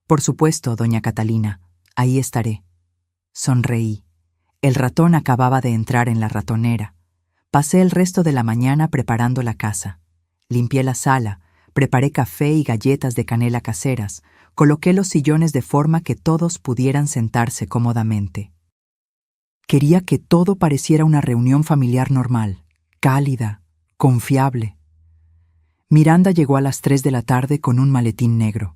[SPEAKER 1] «Por supuesto, doña Catalina, ahí estaré». Sonreí. El ratón acababa de entrar en la ratonera. Pasé el resto de la mañana preparando la casa. Limpié la sala, preparé café y galletas de canela caseras, coloqué los sillones de forma que todos pudieran sentarse cómodamente. Quería que todo pareciera una reunión familiar normal, cálida, confiable. Miranda llegó a las 3 de la tarde con un maletín negro.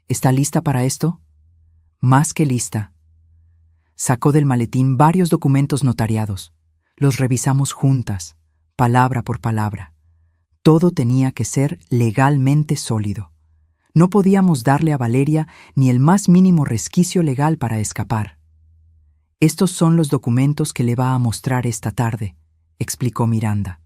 [SPEAKER 1] «¿Está lista para esto?» «Más que lista». Sacó del maletín varios documentos notariados. Los revisamos juntas, palabra por palabra. Todo tenía que ser legalmente sólido. No podíamos darle a Valeria ni el más mínimo resquicio legal para escapar. «Estos son los documentos que le va a mostrar esta tarde», explicó Miranda.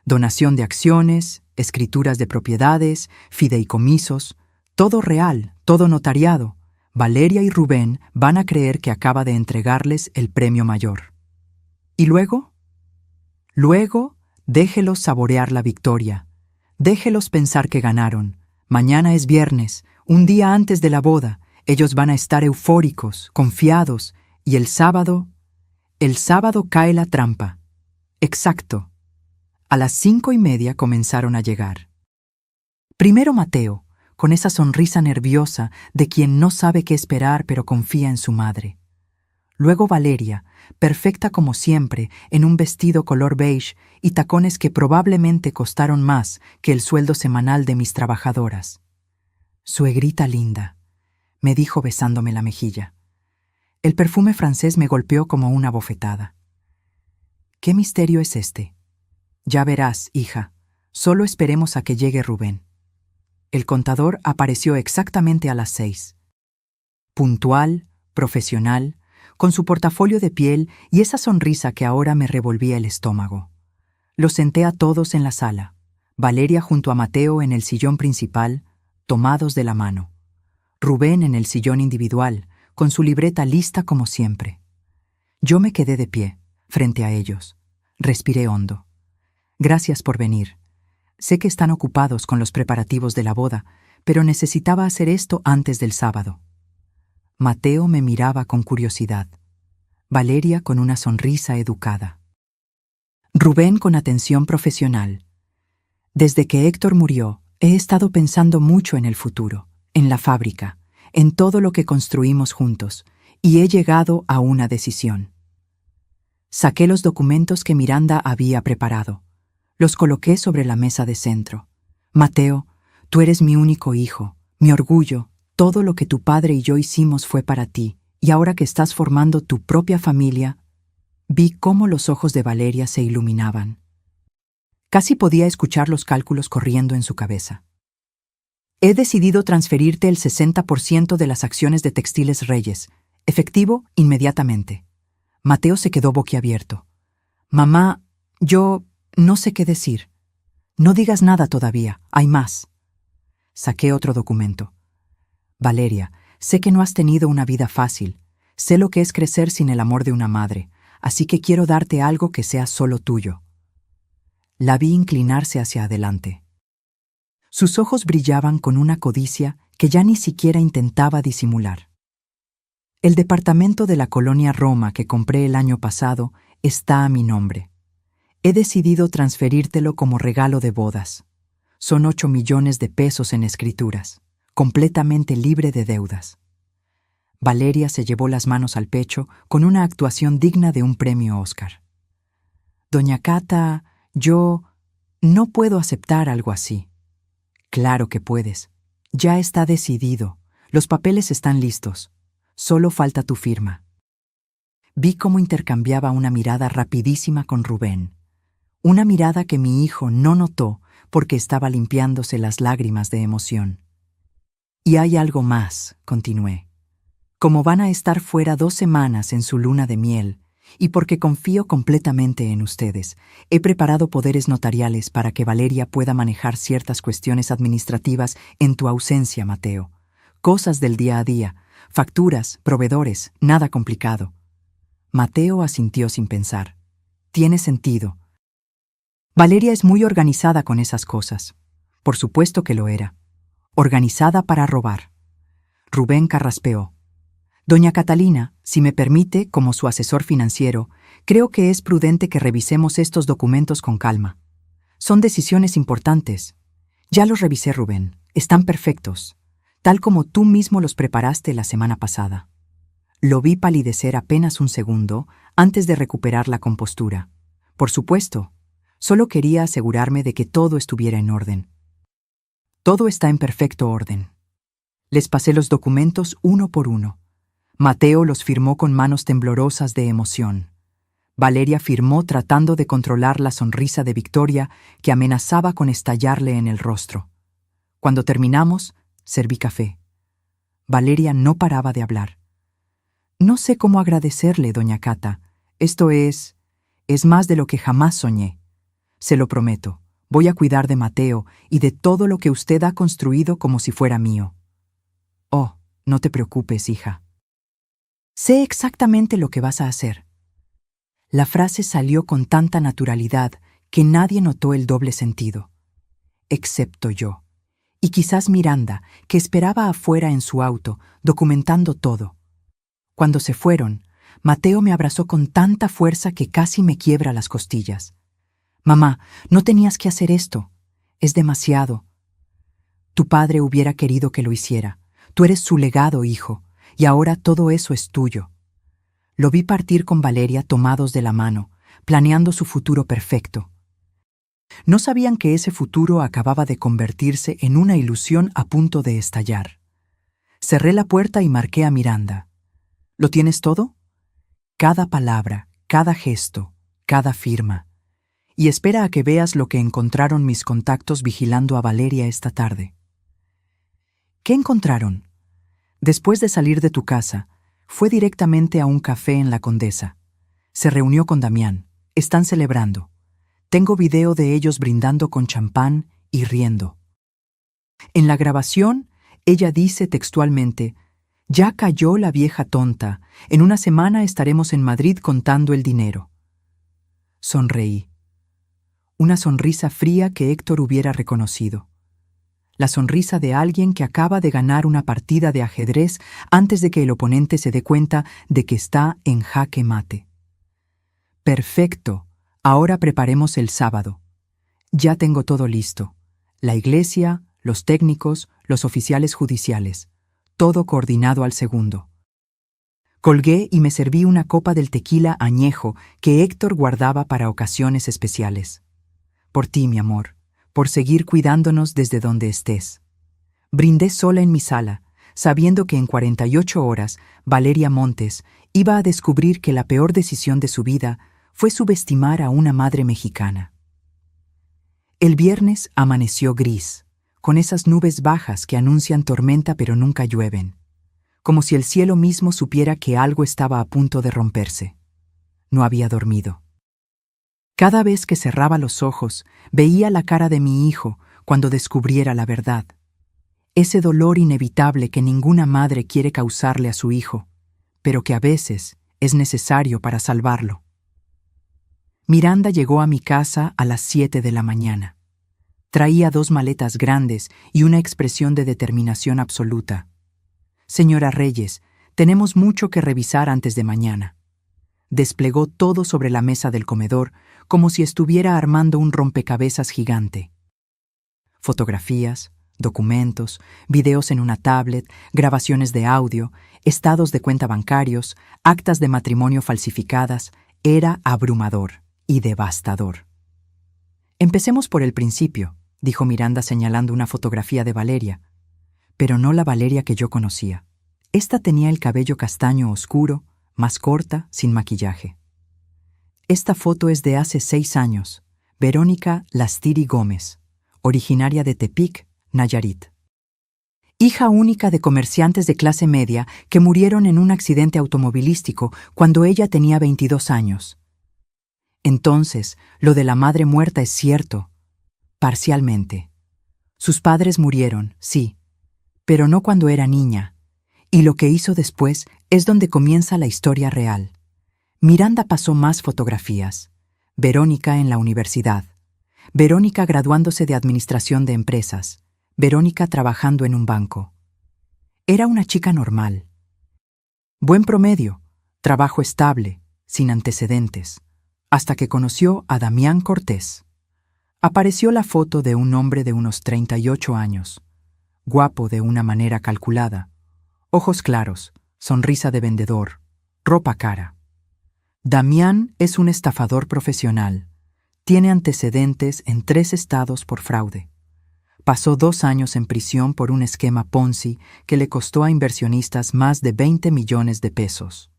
[SPEAKER 1] «Donación de acciones, escrituras de propiedades, fideicomisos, todo real, todo notariado. Valeria y Rubén van a creer que acaba de entregarles el premio mayor». «¿Y luego?» «Luego, déjelos saborear la victoria. Déjelos pensar que ganaron. Mañana es viernes, un día antes de la boda. Ellos van a estar eufóricos, confiados, y el sábado cae la trampa». «Exacto». A las 5:30 comenzaron a llegar. Primero Mateo, con esa sonrisa nerviosa de quien no sabe qué esperar pero confía en su madre. Luego Valeria, perfecta como siempre, en un vestido color beige y tacones que probablemente costaron más que el sueldo semanal de mis trabajadoras. «Suegrita linda», me dijo besándome la mejilla. El perfume francés me golpeó como una bofetada. «¿Qué misterio es este?» «Ya verás, hija. Solo esperemos a que llegue Rubén». El contador apareció exactamente a las 6. Puntual, profesional, con su portafolio de piel y esa sonrisa que ahora me revolvía el estómago. Los senté a todos en la sala, Valeria junto a Mateo en el sillón principal, tomados de la mano. Rubén en el sillón individual, con su libreta lista como siempre. Yo me quedé de pie, frente a ellos. Respiré hondo. «Gracias por venir. Sé que están ocupados con los preparativos de la boda, pero necesitaba hacer esto antes del sábado». Mateo me miraba con curiosidad. Valeria con una sonrisa educada. Rubén con atención profesional. «Desde que Héctor murió, he estado pensando mucho en el futuro, en la fábrica, en todo lo que construimos juntos, y he llegado a una decisión». Saqué los documentos que Miranda había preparado. Los coloqué sobre la mesa de centro. «Mateo, tú eres mi único hijo, mi orgullo, Todo lo que tu padre y yo hicimos fue para ti, y ahora que estás formando tu propia familia, vi cómo los ojos de Valeria se iluminaban. Casi podía escuchar los cálculos corriendo en su cabeza. He decidido transferirte el 60% de las acciones de Textiles Reyes, efectivo inmediatamente. Mateo se quedó boquiabierto. Mamá, yo no sé qué decir. No digas nada todavía, hay más. Saqué otro documento. Valeria, sé que no has tenido una vida fácil. Sé lo que es crecer sin el amor de una madre, así que quiero darte algo que sea solo tuyo. La vi inclinarse hacia adelante. Sus ojos brillaban con una codicia que ya ni siquiera intentaba disimular. El departamento de la colonia Roma que compré el año pasado está a mi nombre. He decidido transferírtelo como regalo de bodas. Son 8 millones de pesos en escrituras, completamente libre de deudas. Valeria se llevó las manos al pecho con una actuación digna de un premio Oscar. Doña Cata, yo no puedo aceptar algo así. Claro que puedes. Ya está decidido. Los papeles están listos. Solo falta tu firma. Vi cómo intercambiaba una mirada rapidísima con Rubén. Una mirada que mi hijo no notó porque estaba limpiándose las lágrimas de emoción. Y hay algo más, continué. Como van a estar fuera 2 semanas en su luna de miel, y porque confío completamente en ustedes, he preparado poderes notariales para que Valeria pueda manejar ciertas cuestiones administrativas en tu ausencia, Mateo. Cosas del día a día, facturas, proveedores, nada complicado. Mateo asintió sin pensar. Tiene sentido. Valeria es muy organizada con esas cosas. Por supuesto que lo era. Organizada para robar. Rubén carraspeó. Doña Catalina, si me permite, como su asesor financiero, creo que es prudente que revisemos estos documentos con calma. Son decisiones importantes. Ya los revisé, Rubén. Están perfectos, tal como tú mismo los preparaste la semana pasada. Lo vi palidecer apenas un segundo antes de recuperar la compostura. Por supuesto, solo quería asegurarme de que todo estuviera en orden. Todo está en perfecto orden. Les pasé los documentos uno por uno. Mateo los firmó con manos temblorosas de emoción. Valeria firmó tratando de controlar la sonrisa de Victoria que amenazaba con estallarle en el rostro. Cuando terminamos, serví café. Valeria no paraba de hablar. No sé cómo agradecerle, doña Cata. Esto es más de lo que jamás soñé. Se lo prometo. Voy a cuidar de Mateo y de todo lo que usted ha construido como si fuera mío. Oh, no te preocupes, hija. Sé exactamente lo que vas a hacer. La frase salió con tanta naturalidad que nadie notó el doble sentido. Excepto yo. Y quizás Miranda, que esperaba afuera en su auto, documentando todo. Cuando se fueron, Mateo me abrazó con tanta fuerza que casi me quiebra las costillas. Mamá, no tenías que hacer esto. Es demasiado. Tu padre hubiera querido que lo hiciera. Tú eres su legado, hijo. Y ahora todo eso es tuyo. Lo vi partir con Valeria tomados de la mano, planeando su futuro perfecto. No sabían que ese futuro acababa de convertirse en una ilusión a punto de estallar. Cerré la puerta y marqué a Miranda. ¿Lo tienes todo? Cada palabra, cada gesto, cada firma. Y espera a que veas lo que encontraron mis contactos vigilando a Valeria esta tarde. ¿Qué encontraron? Después de salir de tu casa, fue directamente a un café en La Condesa. Se reunió con Damián. Están celebrando. Tengo video de ellos brindando con champán y riendo. En la grabación, ella dice textualmente: «Ya cayó la vieja tonta. En una semana estaremos en Madrid contando el dinero». Sonreí. Una sonrisa fría que Héctor hubiera reconocido. La sonrisa de alguien que acaba de ganar una partida de ajedrez antes de que el oponente se dé cuenta de que está en jaque mate. Perfecto, ahora preparemos el sábado. Ya tengo todo listo. La iglesia, los técnicos, los oficiales judiciales. Todo coordinado al segundo. Colgué y me serví una copa del tequila añejo que Héctor guardaba para ocasiones especiales. Por ti, mi amor. Por seguir cuidándonos desde donde estés. Brindé sola en mi sala, sabiendo que en 48 horas Valeria Montes iba a descubrir que la peor decisión de su vida fue subestimar a una madre mexicana. El viernes amaneció gris, con esas nubes bajas que anuncian tormenta pero nunca llueven, como si el cielo mismo supiera que algo estaba a punto de romperse. No había dormido. Cada vez que cerraba los ojos, veía la cara de mi hijo cuando descubriera la verdad. Ese dolor inevitable que ninguna madre quiere causarle a su hijo, pero que a veces es necesario para salvarlo. Miranda llegó a mi casa a las 7 de la mañana. Traía 2 maletas grandes y una expresión de determinación absoluta. «Señora Reyes, tenemos mucho que revisar antes de mañana». Desplegó todo sobre la mesa del comedor como si estuviera armando un rompecabezas gigante. Fotografías, documentos, videos en una tablet, grabaciones de audio, estados de cuenta bancarios, actas de matrimonio falsificadas. Era abrumador y devastador. «Empecemos por el principio», dijo Miranda señalando una fotografía de Valeria, pero no la Valeria que yo conocía. Esta tenía el cabello castaño oscuro, más corta, sin maquillaje. Esta foto es de hace 6 años, Verónica Lastiri Gómez, originaria de Tepic, Nayarit. Hija única de comerciantes de clase media que murieron en un accidente automovilístico cuando ella tenía 22 años. Entonces, lo de la madre muerta es cierto, parcialmente. Sus padres murieron, sí, pero no cuando era niña, y lo que hizo después es donde comienza la historia real. Miranda pasó más fotografías. Verónica en la universidad. Verónica graduándose de administración de empresas. Verónica trabajando en un banco. Era una chica normal. Buen promedio, trabajo estable, sin antecedentes, hasta que conoció a Damián Cortés. Apareció la foto de un hombre de unos 38 años, guapo de una manera calculada, ojos claros, sonrisa de vendedor, ropa cara. Damián es un estafador profesional. Tiene antecedentes en 3 estados por fraude. Pasó 2 años en prisión por un esquema Ponzi que le costó a inversionistas más de 20 millones de pesos.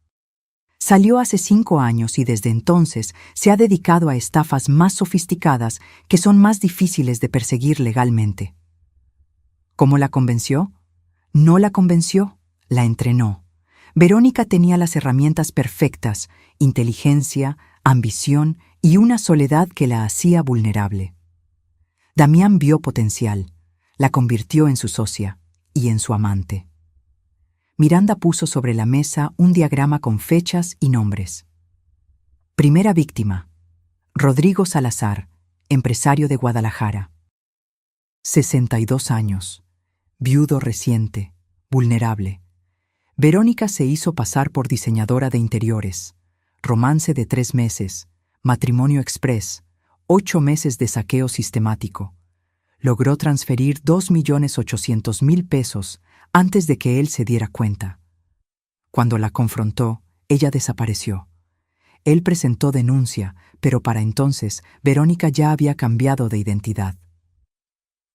[SPEAKER 1] Salió hace 5 años y desde entonces se ha dedicado a estafas más sofisticadas que son más difíciles de perseguir legalmente. ¿Cómo la convenció? No la convenció, la entrenó. Verónica tenía las herramientas perfectas, inteligencia, ambición y una soledad que la hacía vulnerable. Damián vio potencial, la convirtió en su socia y en su amante. Miranda puso sobre la mesa un diagrama con fechas y nombres. Primera víctima: Rodrigo Salazar, empresario de Guadalajara. 62 años, viudo reciente, vulnerable. Verónica se hizo pasar por diseñadora de interiores. Romance de 3 meses, matrimonio express, 8 meses de saqueo sistemático. Logró transferir 2.800.000 pesos antes de que él se diera cuenta. Cuando la confrontó, ella desapareció. Él presentó denuncia, pero para entonces Verónica ya había cambiado de identidad.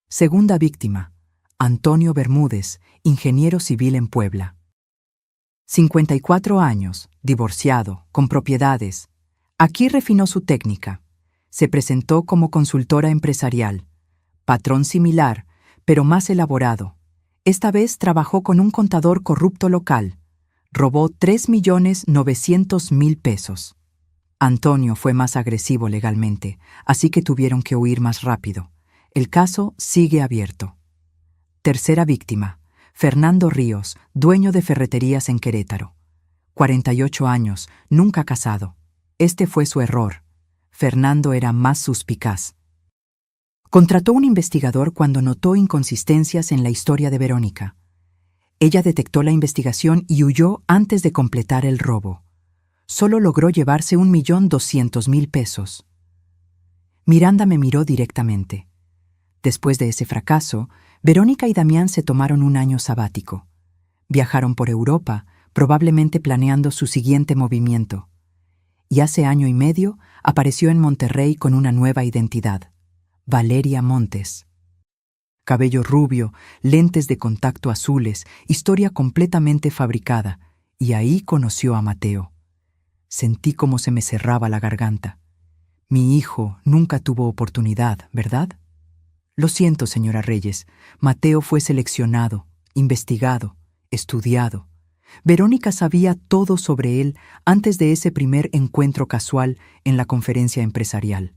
[SPEAKER 1] Segunda víctima: Antonio Bermúdez, ingeniero civil en Puebla. 54 años, divorciado, con propiedades. Aquí refinó su técnica. Se presentó como consultora empresarial. Patrón similar, pero más elaborado. Esta vez trabajó con un contador corrupto local. Robó 3.900.000 pesos. Antonio fue más agresivo legalmente, así que tuvieron que huir más rápido. El caso sigue abierto. Tercera víctima: Fernando Ríos, dueño de ferreterías en Querétaro. 48 años, nunca casado. Este fue su error. Fernando era más suspicaz. Contrató un investigador cuando notó inconsistencias en la historia de Verónica. Ella detectó la investigación y huyó antes de completar el robo. Solo logró llevarse 1.200.000 pesos. Miranda me miró directamente. Después de ese fracaso, Verónica y Damián se tomaron un año sabático. Viajaron por Europa, probablemente planeando su siguiente movimiento. Y hace 1 año y medio apareció en Monterrey con una nueva identidad: Valeria Montes. cabello rubio, lentes de contacto azules, historia completamente fabricada, y ahí conoció a Mateo. Sentí cómo se me cerraba la garganta. Mi hijo nunca tuvo oportunidad, ¿verdad? Lo siento, señora Reyes. Mateo fue seleccionado, investigado, estudiado. Verónica sabía todo sobre él antes de ese primer encuentro casual en la conferencia empresarial.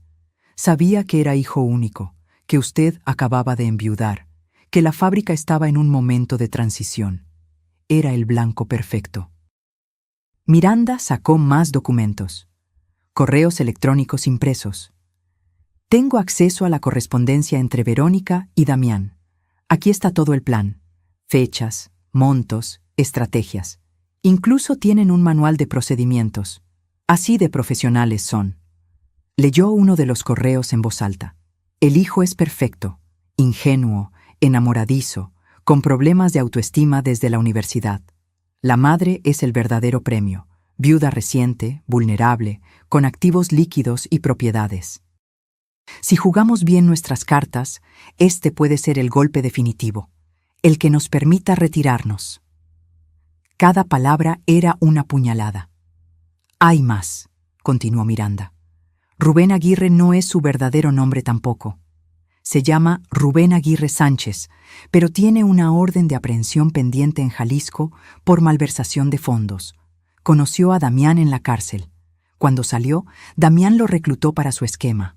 [SPEAKER 1] Sabía que era hijo único, que usted acababa de enviudar, que la fábrica estaba en un momento de transición. Era el blanco perfecto. Miranda sacó más documentos. Correos electrónicos impresos. Tengo acceso a la correspondencia entre Verónica y Damián. Aquí está todo el plan. Fechas, montos, estrategias. Incluso tienen un manual de procedimientos. Así de profesionales son. Leyó uno de los correos en voz alta. El hijo es perfecto, ingenuo, enamoradizo, con problemas de autoestima desde la universidad. La madre es el verdadero premio, viuda reciente, vulnerable, con activos líquidos y propiedades. Si jugamos bien nuestras cartas, este puede ser el golpe definitivo, el que nos permita retirarnos. Cada palabra era una puñalada. Hay más, continuó Miranda. Rubén Aguirre no es su verdadero nombre tampoco. Se llama Rubén Aguirre Sánchez, pero tiene una orden de aprehensión pendiente en Jalisco por malversación de fondos. Conoció a Damián en la cárcel. Cuando salió, Damián lo reclutó para su esquema.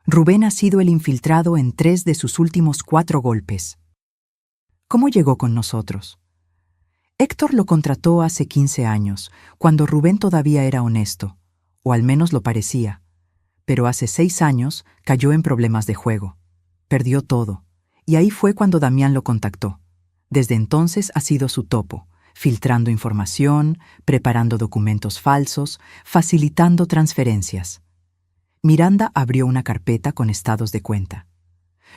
[SPEAKER 1] Rubén ha sido el infiltrado en 3 de sus últimos 4 golpes. ¿Cómo llegó con nosotros? Héctor lo contrató hace 15 años, cuando Rubén todavía era honesto, o al menos lo parecía. Pero hace 6 años cayó en problemas de juego. Perdió todo, y ahí fue cuando Damián lo contactó. Desde entonces ha sido su topo, filtrando información, preparando documentos falsos, facilitando transferencias. Miranda abrió una carpeta con estados de cuenta.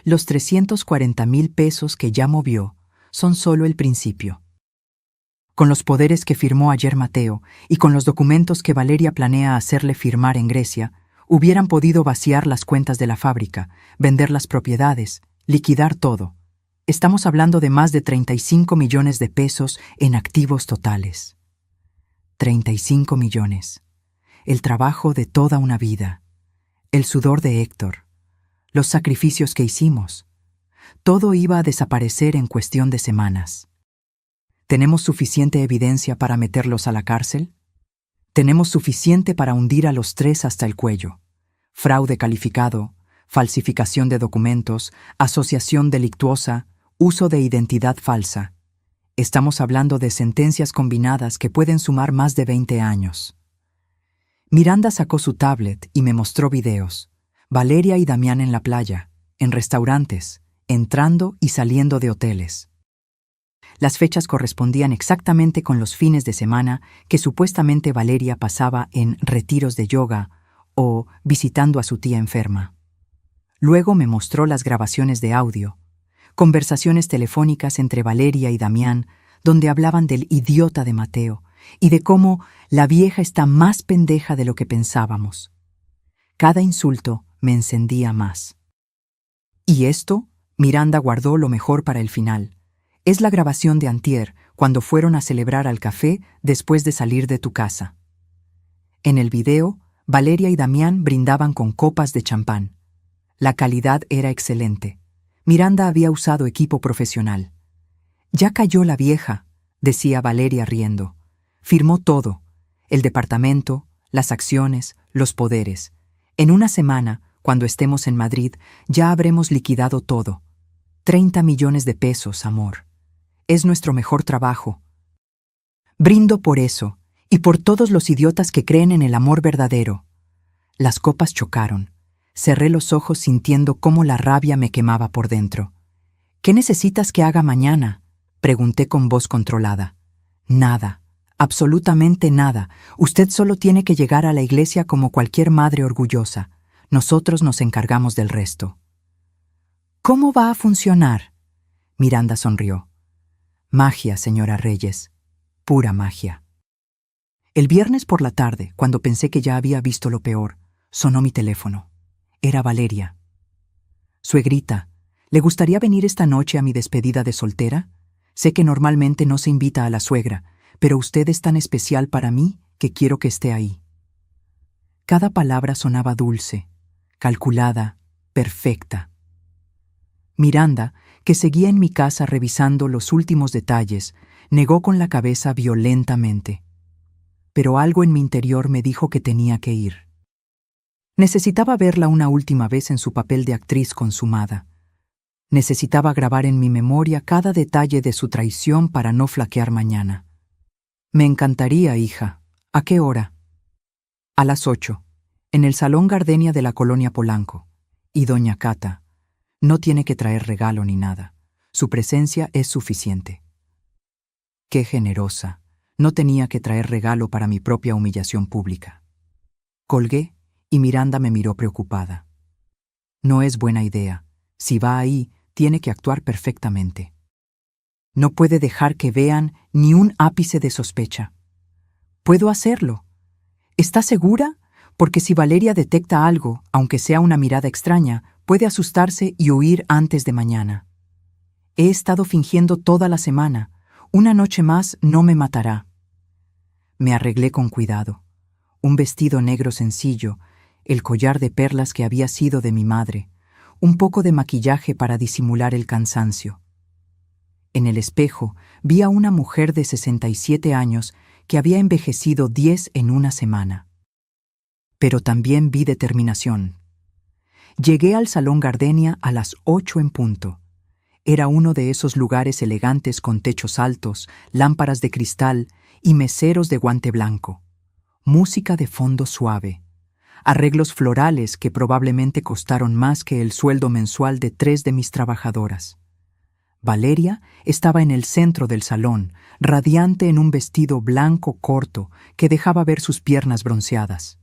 [SPEAKER 1] Los 340,000 pesos que ya movió son solo el principio. Con los poderes que firmó ayer Mateo y con los documentos que Valeria planea hacerle firmar en Grecia, hubieran podido vaciar las cuentas de la fábrica, vender las propiedades, liquidar todo. Estamos hablando de más de 35 millones de pesos en activos totales. 35 millones. El trabajo de toda una vida. El sudor de Héctor. Los sacrificios que hicimos. Todo iba a desaparecer en cuestión de semanas. ¿Tenemos suficiente evidencia para meterlos a la cárcel? Tenemos suficiente para hundir a los 3 hasta el cuello. Fraude calificado, falsificación de documentos, asociación delictuosa, uso de identidad falsa. Estamos hablando de sentencias combinadas que pueden sumar más de 20 años. Miranda sacó su tablet y me mostró videos. Valeria y Damián en la playa, en restaurantes, entrando y saliendo de hoteles. Las fechas correspondían exactamente con los fines de semana que supuestamente Valeria pasaba en retiros de yoga o visitando a su tía enferma. Luego me mostró las grabaciones de audio, conversaciones telefónicas entre Valeria y Damián, donde hablaban del idiota de Mateo y de cómo la vieja está más pendeja de lo que pensábamos. Cada insulto me encendía más. Y esto, Miranda guardó lo mejor para el final. Es la grabación de antier, cuando fueron a celebrar al café después de salir de tu casa. En el video, Valeria y Damián brindaban con copas de champán. La calidad era excelente. Miranda había usado equipo profesional. Ya cayó la vieja, decía Valeria riendo. Firmó todo, el departamento, las acciones, los poderes. En una semana, cuando estemos en Madrid, ya habremos liquidado todo. 30 millones de pesos, amor. Es nuestro mejor trabajo. Brindo por eso, y por todos los idiotas que creen en el amor verdadero. Las copas chocaron. Cerré los ojos sintiendo cómo la rabia me quemaba por dentro. ¿Qué necesitas que haga mañana?, pregunté con voz controlada. Nada, absolutamente nada. Usted solo tiene que llegar a la iglesia como cualquier madre orgullosa. Nosotros nos encargamos del resto. ¿Cómo va a funcionar? Miranda sonrió. Magia, señora Reyes. Pura magia. El viernes por la tarde, cuando pensé que ya había visto lo peor, sonó mi teléfono. Era Valeria. Suegrita, ¿Le gustaría venir esta noche a mi despedida de soltera? Sé que normalmente no se invita a la suegra, pero usted es tan especial para mí que quiero que esté ahí. Cada palabra sonaba dulce, calculada, perfecta. Miranda, que seguía en mi casa revisando los últimos detalles, negó con la cabeza violentamente. Pero algo en mi interior me dijo que tenía que ir. Necesitaba verla una última vez en su papel de actriz consumada. Necesitaba grabar en mi memoria cada detalle de su traición para no flaquear mañana. Me encantaría, hija. ¿A qué hora? A las 8, en el Salón Gardenia de la Colonia Polanco. Y doña Cata no tiene que traer regalo ni nada. Su presencia es suficiente. Qué generosa. No tenía que traer regalo para mi propia humillación pública. Colgué y Miranda me miró preocupada. No es buena idea. Si va ahí, tiene que actuar perfectamente. No puede dejar que vean ni un ápice de sospecha. Puedo hacerlo. ¿Está segura? Porque si Valeria detecta algo, aunque sea una mirada extraña, puede asustarse y huir antes de mañana. He estado fingiendo toda la semana. Una noche más no me matará. Me arreglé con cuidado. Un vestido negro sencillo, el collar de perlas que había sido de mi madre, un poco de maquillaje para disimular el cansancio. En el espejo vi a una mujer de 67 años que había envejecido 10 en una semana. Pero también vi determinación. Llegué al Salón Gardenia a las 8 en punto. Era uno de esos lugares elegantes con techos altos, lámparas de cristal y meseros de guante blanco. Música de fondo suave. Arreglos florales que probablemente costaron más que el sueldo mensual de 3 de mis trabajadoras. Valeria estaba en el centro del salón, radiante en un vestido blanco corto que dejaba ver sus piernas bronceadas,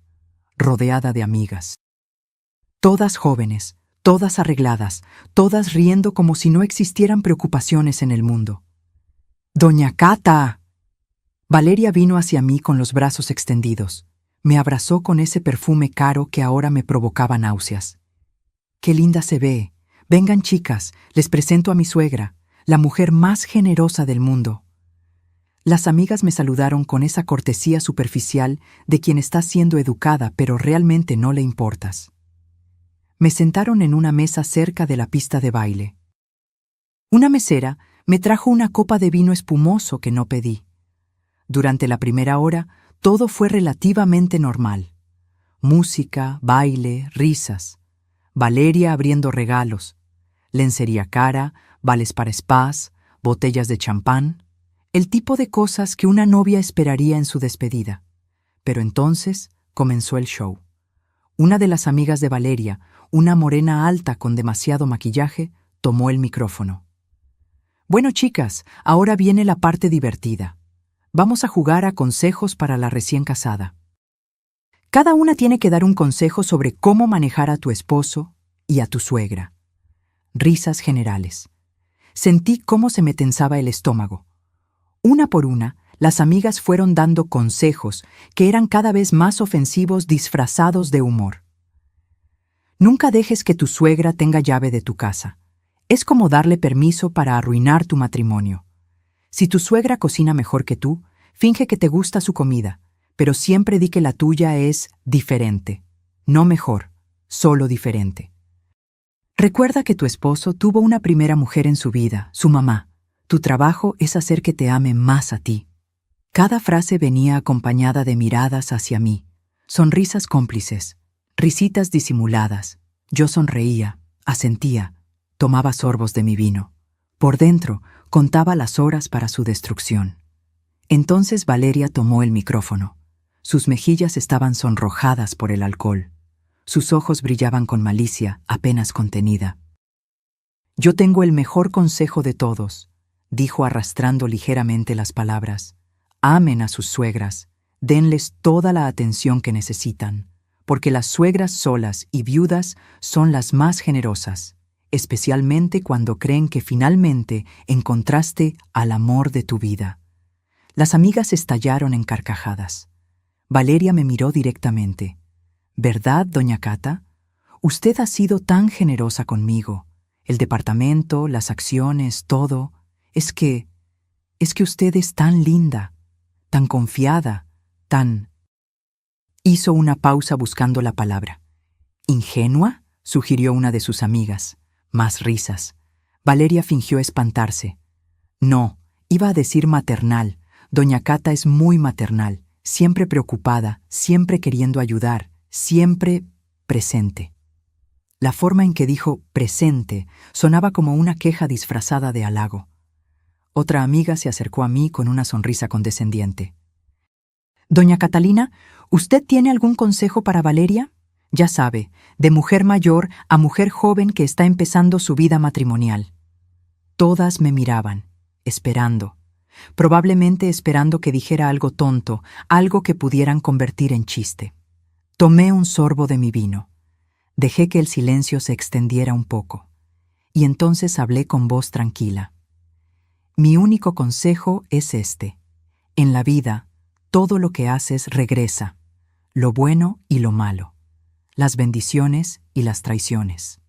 [SPEAKER 1] rodeada de amigas. Todas jóvenes, todas arregladas, todas riendo como si no existieran preocupaciones en el mundo. ¡Doña Cata! Valeria vino hacia mí con los brazos extendidos. Me abrazó con ese perfume caro que ahora me provocaba náuseas. ¡Qué linda se ve! Vengan, chicas, les presento a mi suegra, la mujer más generosa del mundo. Las amigas me saludaron con esa cortesía superficial de quien está siendo educada pero realmente no le importas. Me sentaron en una mesa cerca de la pista de baile. Una mesera me trajo una copa de vino espumoso que no pedí. Durante la primera hora, todo fue relativamente normal. Música, baile, risas. Valeria abriendo regalos. Lencería cara, vales para spas, botellas de champán. El tipo de cosas que una novia esperaría en su despedida. Pero entonces comenzó el show. Una de las amigas de Valeria, una morena alta con demasiado maquillaje, tomó el micrófono. Bueno, chicas, ahora viene la parte divertida. Vamos a jugar a consejos para la recién casada. Cada una tiene que dar un consejo sobre cómo manejar a tu esposo y a tu suegra. Risas generales. Sentí cómo se me tensaba el estómago. Una por una, las amigas fueron dando consejos que eran cada vez más ofensivos disfrazados de humor. Nunca dejes que tu suegra tenga llave de tu casa. Es como darle permiso para arruinar tu matrimonio. Si tu suegra cocina mejor que tú, finge que te gusta su comida, pero siempre di que la tuya es diferente. No mejor, solo diferente. Recuerda que tu esposo tuvo una primera mujer en su vida, su mamá. Tu trabajo es hacer que te ame más a ti. Cada frase venía acompañada de miradas hacia mí, sonrisas cómplices, risitas disimuladas. Yo sonreía, asentía, tomaba sorbos de mi vino. Por dentro, contaba las horas para su destrucción. Entonces Valeria tomó el micrófono. Sus mejillas estaban sonrojadas por el alcohol. Sus ojos brillaban con malicia, apenas contenida. «Yo tengo el mejor consejo de todos», dijo arrastrando ligeramente las palabras. «Amen a sus suegras, denles toda la atención que necesitan, porque las suegras solas y viudas son las más generosas, especialmente cuando creen que finalmente encontraste al amor de tu vida». Las amigas estallaron en carcajadas. Valeria me miró directamente. «¿Verdad, doña Cata? Usted ha sido tan generosa conmigo. El departamento, las acciones, todo. Es que usted es tan linda, tan confiada, tan... Hizo una pausa buscando la palabra. ¿Ingenua?, sugirió una de sus amigas. Más risas. Valeria fingió espantarse. No, iba a decir maternal. Doña Cata es muy maternal, siempre preocupada, siempre queriendo ayudar, siempre presente. La forma en que dijo presente sonaba como una queja disfrazada de halago. Otra amiga se acercó a mí con una sonrisa condescendiente. «Doña Catalina, ¿usted tiene algún consejo para Valeria? Ya sabe, de mujer mayor a mujer joven que está empezando su vida matrimonial». Todas me miraban, esperando. Probablemente esperando que dijera algo tonto, algo que pudieran convertir en chiste. Tomé un sorbo de mi vino. Dejé que el silencio se extendiera un poco. Y entonces hablé con voz tranquila. Mi único consejo es este. En la vida, todo lo que haces regresa, lo bueno y lo malo, las bendiciones y las traiciones.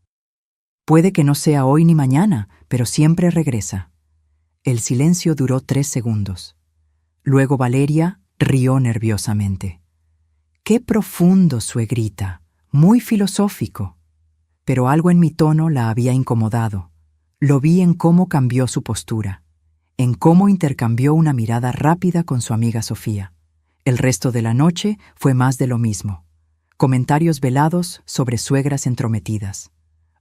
[SPEAKER 1] Puede que no sea hoy ni mañana, pero siempre regresa. El silencio duró 3 segundos. Luego Valeria rió nerviosamente. ¡Qué profundo, suegrita! Muy filosófico. Pero algo en mi tono la había incomodado. Lo vi en cómo cambió su postura, en cómo intercambió una mirada rápida con su amiga Sofía. El resto de la noche fue más de lo mismo. Comentarios velados sobre suegras entrometidas.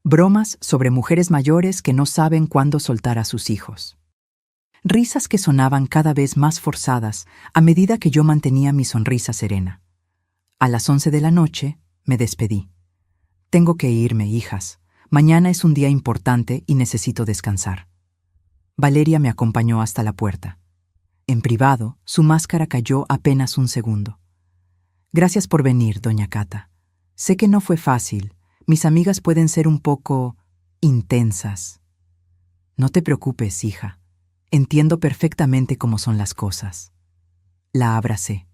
[SPEAKER 1] Bromas sobre mujeres mayores que no saben cuándo soltar a sus hijos. Risas que sonaban cada vez más forzadas a medida que yo mantenía mi sonrisa serena. A las 11 de la noche me despedí. Tengo que irme, hijas. Mañana es un día importante y necesito descansar. Valeria me acompañó hasta la puerta. En privado, su máscara cayó apenas un segundo. Gracias por venir, doña Cata. Sé que no fue fácil. Mis amigas pueden ser un poco intensas. No te preocupes, hija. Entiendo perfectamente cómo son las cosas. La abracé.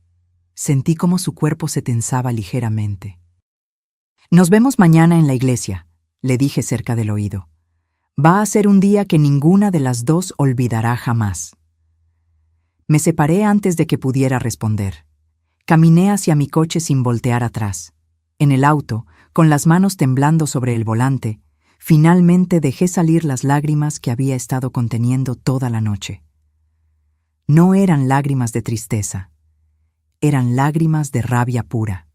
[SPEAKER 1] Sentí cómo su cuerpo se tensaba ligeramente. Nos vemos mañana en la iglesia, le dije cerca del oído. Va a ser un día que ninguna de las dos olvidará jamás. Me separé antes de que pudiera responder. Caminé hacia mi coche sin voltear atrás. En el auto, con las manos temblando sobre el volante, finalmente dejé salir las lágrimas que había estado conteniendo toda la noche. No eran lágrimas de tristeza, eran lágrimas de rabia pura.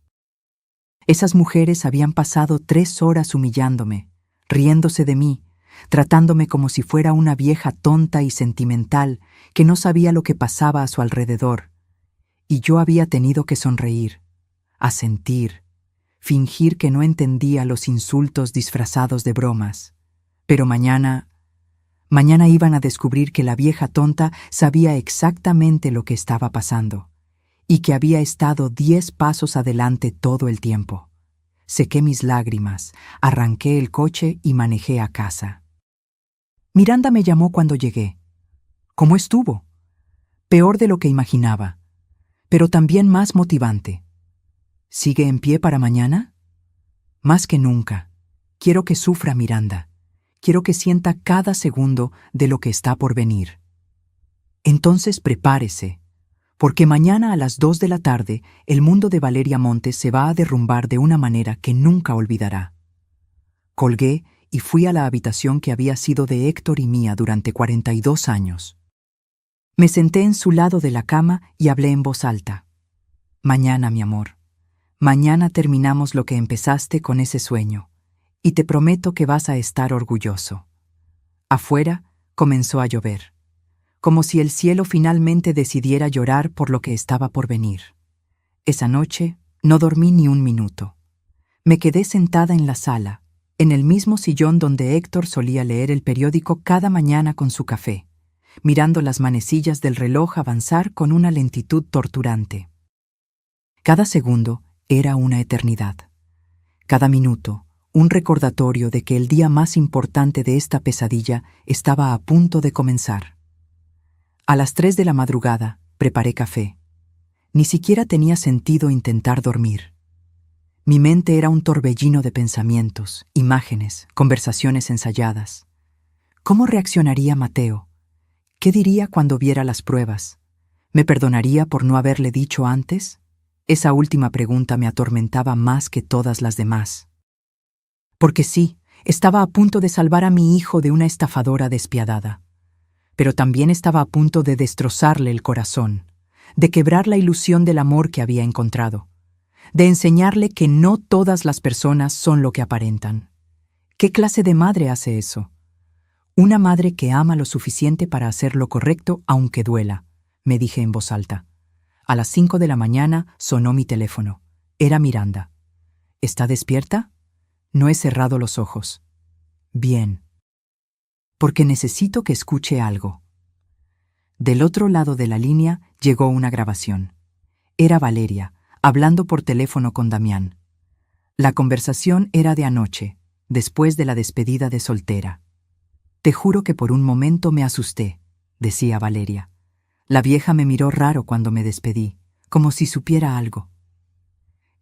[SPEAKER 1] Esas mujeres habían pasado 3 horas humillándome, riéndose de mí, tratándome como si fuera una vieja tonta y sentimental que no sabía lo que pasaba a su alrededor, y yo había tenido que sonreír, asentir, fingir que no entendía los insultos disfrazados de bromas. Pero mañana iban a descubrir que la vieja tonta sabía exactamente lo que estaba pasando, y que había estado 10 pasos adelante todo el tiempo. Sequé mis lágrimas, arranqué el coche y manejé a casa. Miranda me llamó cuando llegué. ¿Cómo estuvo? Peor de lo que imaginaba, pero también más motivante. ¿Sigue en pie para mañana? Más que nunca. Quiero que sufra Miranda. Quiero que sienta cada segundo de lo que está por venir. Entonces prepárese, porque mañana a las 2 de la tarde el mundo de Valeria Montes se va a derrumbar de una manera que nunca olvidará. Colgué y fui a la habitación que había sido de Héctor y mía durante 42 años. Me senté en su lado de la cama y hablé en voz alta. Mañana, mi amor. Mañana terminamos lo que empezaste con ese sueño, y te prometo que vas a estar orgulloso. Afuera comenzó a llover, como si el cielo finalmente decidiera llorar por lo que estaba por venir. Esa noche no dormí ni un minuto. Me quedé sentada en la sala, en el mismo sillón donde Héctor solía leer el periódico cada mañana con su café, mirando las manecillas del reloj avanzar con una lentitud torturante. Cada segundo era una eternidad. Cada minuto, un recordatorio de que el día más importante de esta pesadilla estaba a punto de comenzar. A las 3 de la madrugada, preparé café. Ni siquiera tenía sentido intentar dormir. Mi mente era un torbellino de pensamientos, imágenes, conversaciones ensayadas. ¿Cómo reaccionaría Mateo? ¿Qué diría cuando viera las pruebas? ¿Me perdonaría por no haberle dicho antes? Esa última pregunta me atormentaba más que todas las demás. Porque sí, estaba a punto de salvar a mi hijo de una estafadora despiadada. Pero también estaba a punto de destrozarle el corazón, de quebrar la ilusión del amor que había encontrado, de enseñarle que no todas las personas son lo que aparentan. ¿Qué clase de madre hace eso? Una madre que ama lo suficiente para hacer lo correcto aunque duela, me dije en voz alta. A las 5 de la mañana sonó mi teléfono. Era Miranda. ¿Está despierta? No he cerrado los ojos. Bien. Porque necesito que escuche algo. Del otro lado de la línea llegó una grabación. Era Valeria, hablando por teléfono con Damián. La conversación era de anoche, después de la despedida de soltera. Te juro que por un momento me asusté, decía Valeria. La vieja me miró raro cuando me despedí, como si supiera algo.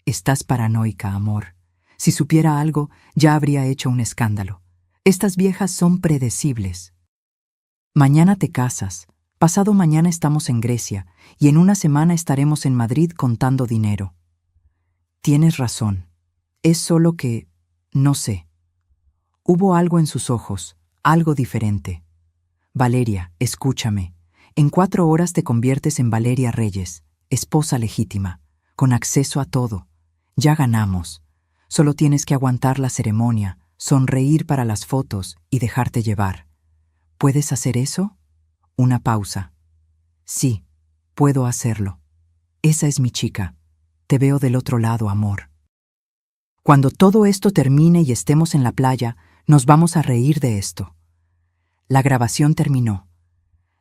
[SPEAKER 1] Estás paranoica, amor. Si supiera algo, ya habría hecho un escándalo. Estas viejas son predecibles. Mañana te casas, pasado mañana estamos en Grecia, y en una semana estaremos en Madrid contando dinero. Tienes razón. Es solo que... no sé. Hubo algo en sus ojos, algo diferente. Valeria, escúchame. En 4 horas te conviertes en Valeria Reyes, esposa legítima, con acceso a todo. Ya ganamos. Solo tienes que aguantar la ceremonia, sonreír para las fotos y dejarte llevar. ¿Puedes hacer eso? Una pausa. Sí, puedo hacerlo. Esa es mi chica. Te veo del otro lado, amor. Cuando todo esto termine y estemos en la playa, nos vamos a reír de esto. La grabación terminó.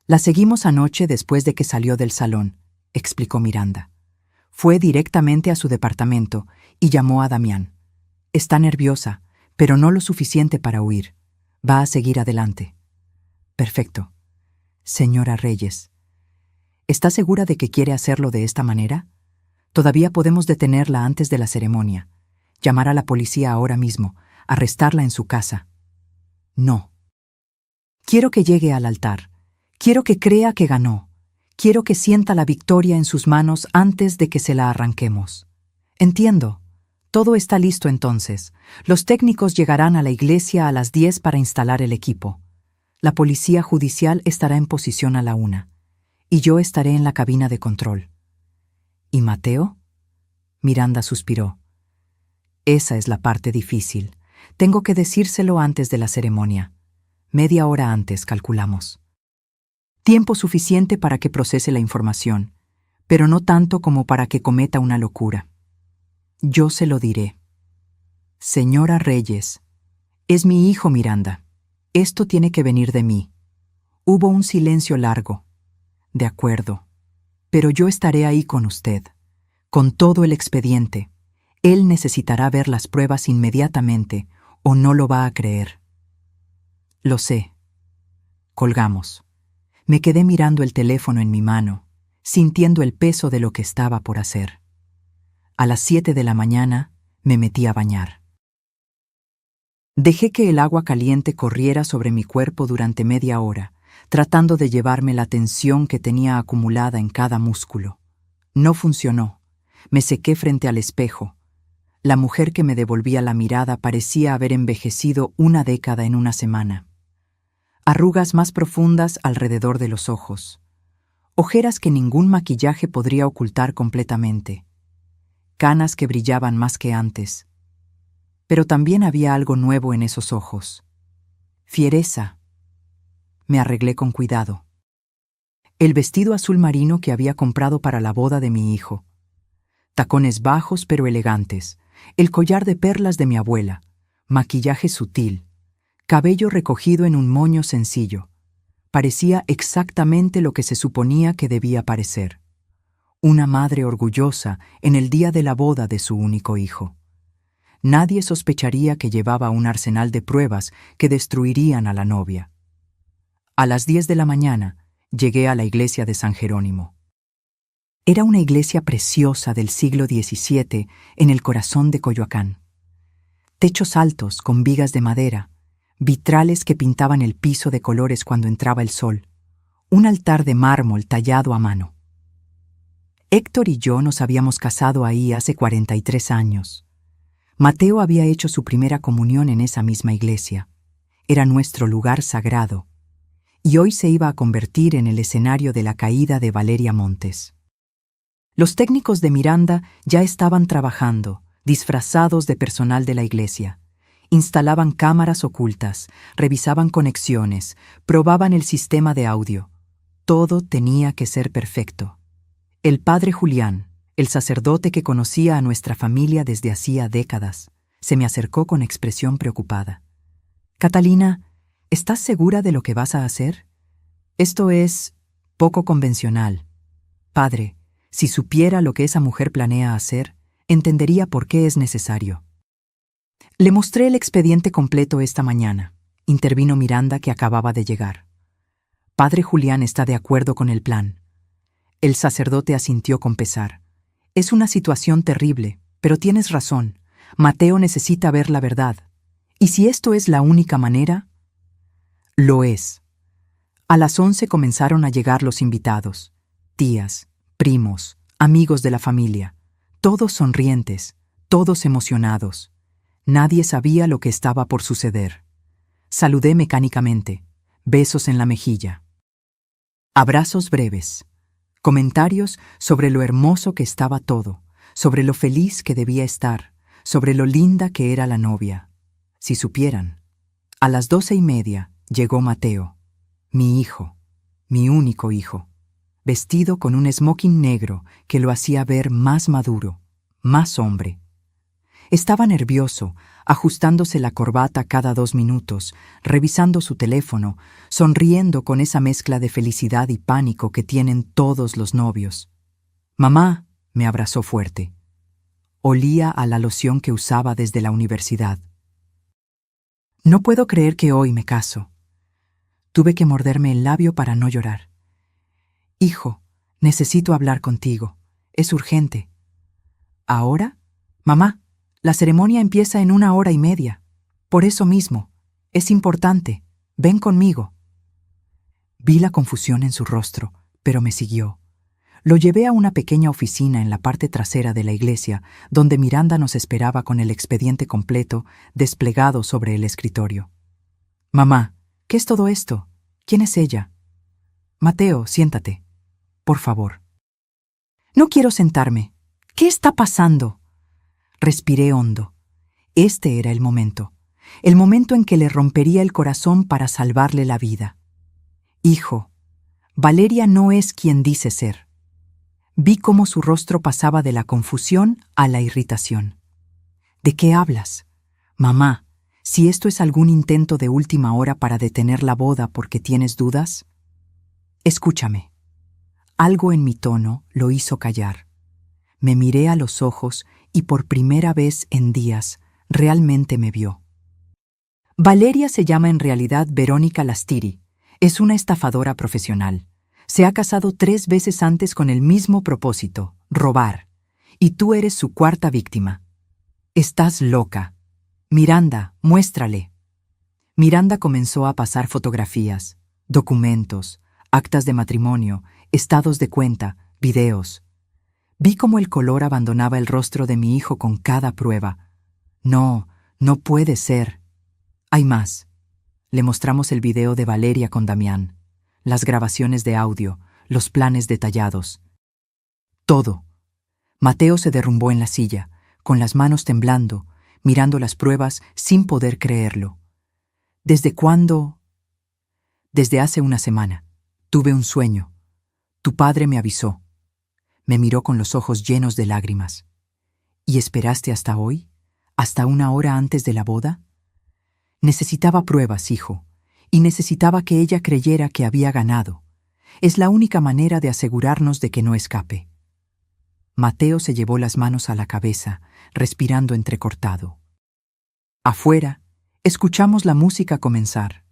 [SPEAKER 1] La seguimos anoche después de que salió del salón, explicó Miranda. Fue directamente a su departamento y llamó a Damián. Está nerviosa, pero no lo suficiente para huir. Va a seguir adelante. Perfecto. Señora Reyes, ¿está segura de que quiere hacerlo de esta manera? Todavía podemos detenerla antes de la ceremonia. Llamar a la policía ahora mismo, arrestarla en su casa. No. Quiero que llegue al altar. Quiero que crea que ganó. Quiero que sienta la victoria en sus manos antes de que se la arranquemos. Entiendo. Todo está listo entonces. Los técnicos llegarán a la iglesia a las 10 para instalar el equipo. La policía judicial estará en posición a la 1. Y yo estaré en la cabina de control. ¿Y Mateo? Miranda suspiró. Esa es la parte difícil. Tengo que decírselo antes de la ceremonia. Media hora antes, calculamos. Tiempo suficiente para que procese la información, pero no tanto como para que cometa una locura. Yo se lo diré. Señora Reyes, es mi hijo Miranda. Esto tiene que venir de mí. Hubo un silencio largo. De acuerdo. Pero yo estaré ahí con usted, con todo el expediente. Él necesitará ver las pruebas inmediatamente o no lo va a creer. Lo sé. Colgamos. Me quedé mirando el teléfono en mi mano, sintiendo el peso de lo que estaba por hacer. A las 7 de la mañana me metí a bañar. Dejé que el agua caliente corriera sobre mi cuerpo durante media hora, tratando de llevarme la tensión que tenía acumulada en cada músculo. No funcionó. Me sequé frente al espejo. La mujer que me devolvía la mirada parecía haber envejecido 1 década en una semana. Arrugas más profundas alrededor de los ojos. Ojeras que ningún maquillaje podría ocultar completamente. Canas que brillaban más que antes. Pero también había algo nuevo en esos ojos. Fiereza. Me arreglé con cuidado. El vestido azul marino que había comprado para la boda de mi hijo. Tacones bajos pero elegantes. El collar de perlas de mi abuela. Maquillaje sutil. Cabello recogido en un moño sencillo. Parecía exactamente lo que se suponía que debía parecer. Una madre orgullosa en el día de la boda de su único hijo. Nadie sospecharía que llevaba un arsenal de pruebas que destruirían a la novia. A las 10 de la mañana llegué a la iglesia de San Jerónimo. Era una iglesia preciosa del siglo XVII en el corazón de Coyoacán. Techos altos con vigas de madera, vitrales que pintaban el piso de colores cuando entraba el sol, un altar de mármol tallado a mano. Héctor y yo nos habíamos casado ahí hace 43 años. Mateo había hecho su primera comunión en esa misma iglesia. Era nuestro lugar sagrado, y hoy se iba a convertir en el escenario de la caída de Valeria Montes. Los técnicos de Miranda ya estaban trabajando, disfrazados de personal de la iglesia. Instalaban cámaras ocultas, revisaban conexiones, probaban el sistema de audio. Todo tenía que ser perfecto. El padre Julián, el sacerdote que conocía a nuestra familia desde hacía décadas, se me acercó con expresión preocupada. «Catalina, ¿estás segura de lo que vas a hacer? Esto es poco convencional. Padre, si supiera lo que esa mujer planea hacer, entendería por qué es necesario». Le mostré el expediente completo esta mañana. Intervino Miranda, que acababa de llegar. «Padre Julián está de acuerdo con el plan». El sacerdote asintió con pesar. «Es una situación terrible, pero tienes razón. Mateo necesita ver la verdad. ¿Y si esto es la única manera?» Lo es. A las 11 comenzaron a llegar los invitados. Tías, primos, amigos de la familia. Todos sonrientes, todos emocionados. Nadie sabía lo que estaba por suceder. Saludé mecánicamente. Besos en la mejilla. Abrazos breves. Comentarios sobre lo hermoso que estaba todo, sobre lo feliz que debía estar, sobre lo linda que era la novia. Si supieran. A las 12:30 llegó Mateo, mi hijo, mi único hijo, vestido con un smoking negro que lo hacía ver más maduro, más hombre. Estaba nervioso, ajustándose la corbata cada 2 minutos, revisando su teléfono, sonriendo con esa mezcla de felicidad y pánico que tienen todos los novios. «Mamá», me abrazó fuerte. Olía a la loción que usaba desde la universidad. «No puedo creer que hoy me caso». Tuve que morderme el labio para no llorar. «Hijo, necesito hablar contigo. Es urgente». «¿Ahora? Mamá, la ceremonia empieza en 1 hora y media. Por eso mismo. Es importante. Ven conmigo». Vi la confusión en su rostro, pero me siguió. Lo llevé a una pequeña oficina en la parte trasera de la iglesia, donde Miranda nos esperaba con el expediente completo desplegado sobre el escritorio. «Mamá, ¿qué es todo esto? ¿Quién es ella?» «Mateo, siéntate. Por favor». «No quiero sentarme. ¿Qué está pasando?» Respiré hondo. Este era el momento en que le rompería el corazón para salvarle la vida. «Hijo, Valeria no es quien dice ser». Vi cómo su rostro pasaba de la confusión a la irritación. «¿De qué hablas? Mamá, si esto es algún intento de última hora para detener la boda porque tienes dudas». «Escúchame». Algo en mi tono lo hizo callar. Me miré a los ojos y por primera vez en días realmente me vio. Valeria se llama en realidad Verónica Lastiri. Es una estafadora profesional. Se ha casado 3 veces antes con el mismo propósito, robar. Y tú eres su 4ª víctima. Estás loca. Miranda, muéstrale». Miranda comenzó a pasar fotografías, documentos, actas de matrimonio, estados de cuenta, videos. Vi cómo el color abandonaba el rostro de mi hijo con cada prueba. «No, no puede ser». «Hay más». Le mostramos el video de Valeria con Damián, las grabaciones de audio, los planes detallados. Todo. Mateo se derrumbó en la silla, con las manos temblando, mirando las pruebas sin poder creerlo. «¿Desde cuándo?» «Desde hace una semana. Tuve un sueño. Tu padre me avisó». Me miró con los ojos llenos de lágrimas. «¿Y esperaste hasta hoy? ¿Hasta 1 hora antes de la boda?» «Necesitaba pruebas, hijo, y necesitaba que ella creyera que había ganado. Es la única manera de asegurarnos de que no escape». Mateo se llevó las manos a la cabeza, respirando entrecortado. Afuera, escuchamos la música comenzar.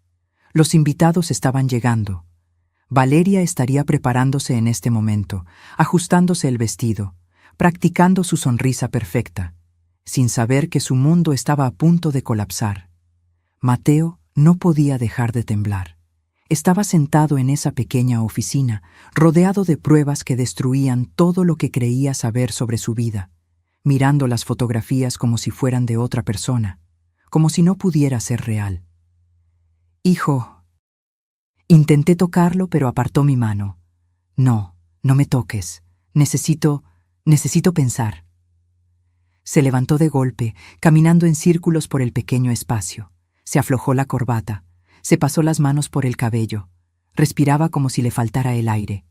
[SPEAKER 1] Los invitados estaban llegando. Valeria estaría preparándose en este momento, ajustándose el vestido, practicando su sonrisa perfecta, sin saber que su mundo estaba a punto de colapsar. Mateo no podía dejar de temblar. Estaba sentado en esa pequeña oficina, rodeado de pruebas que destruían todo lo que creía saber sobre su vida, mirando las fotografías como si fueran de otra persona, como si no pudiera ser real. «Hijo». Intenté tocarlo, pero apartó mi mano. «No, no me toques. Necesito pensar». Se levantó de golpe, caminando en círculos por el pequeño espacio. Se aflojó la corbata, se pasó las manos por el cabello. Respiraba como si le faltara el aire.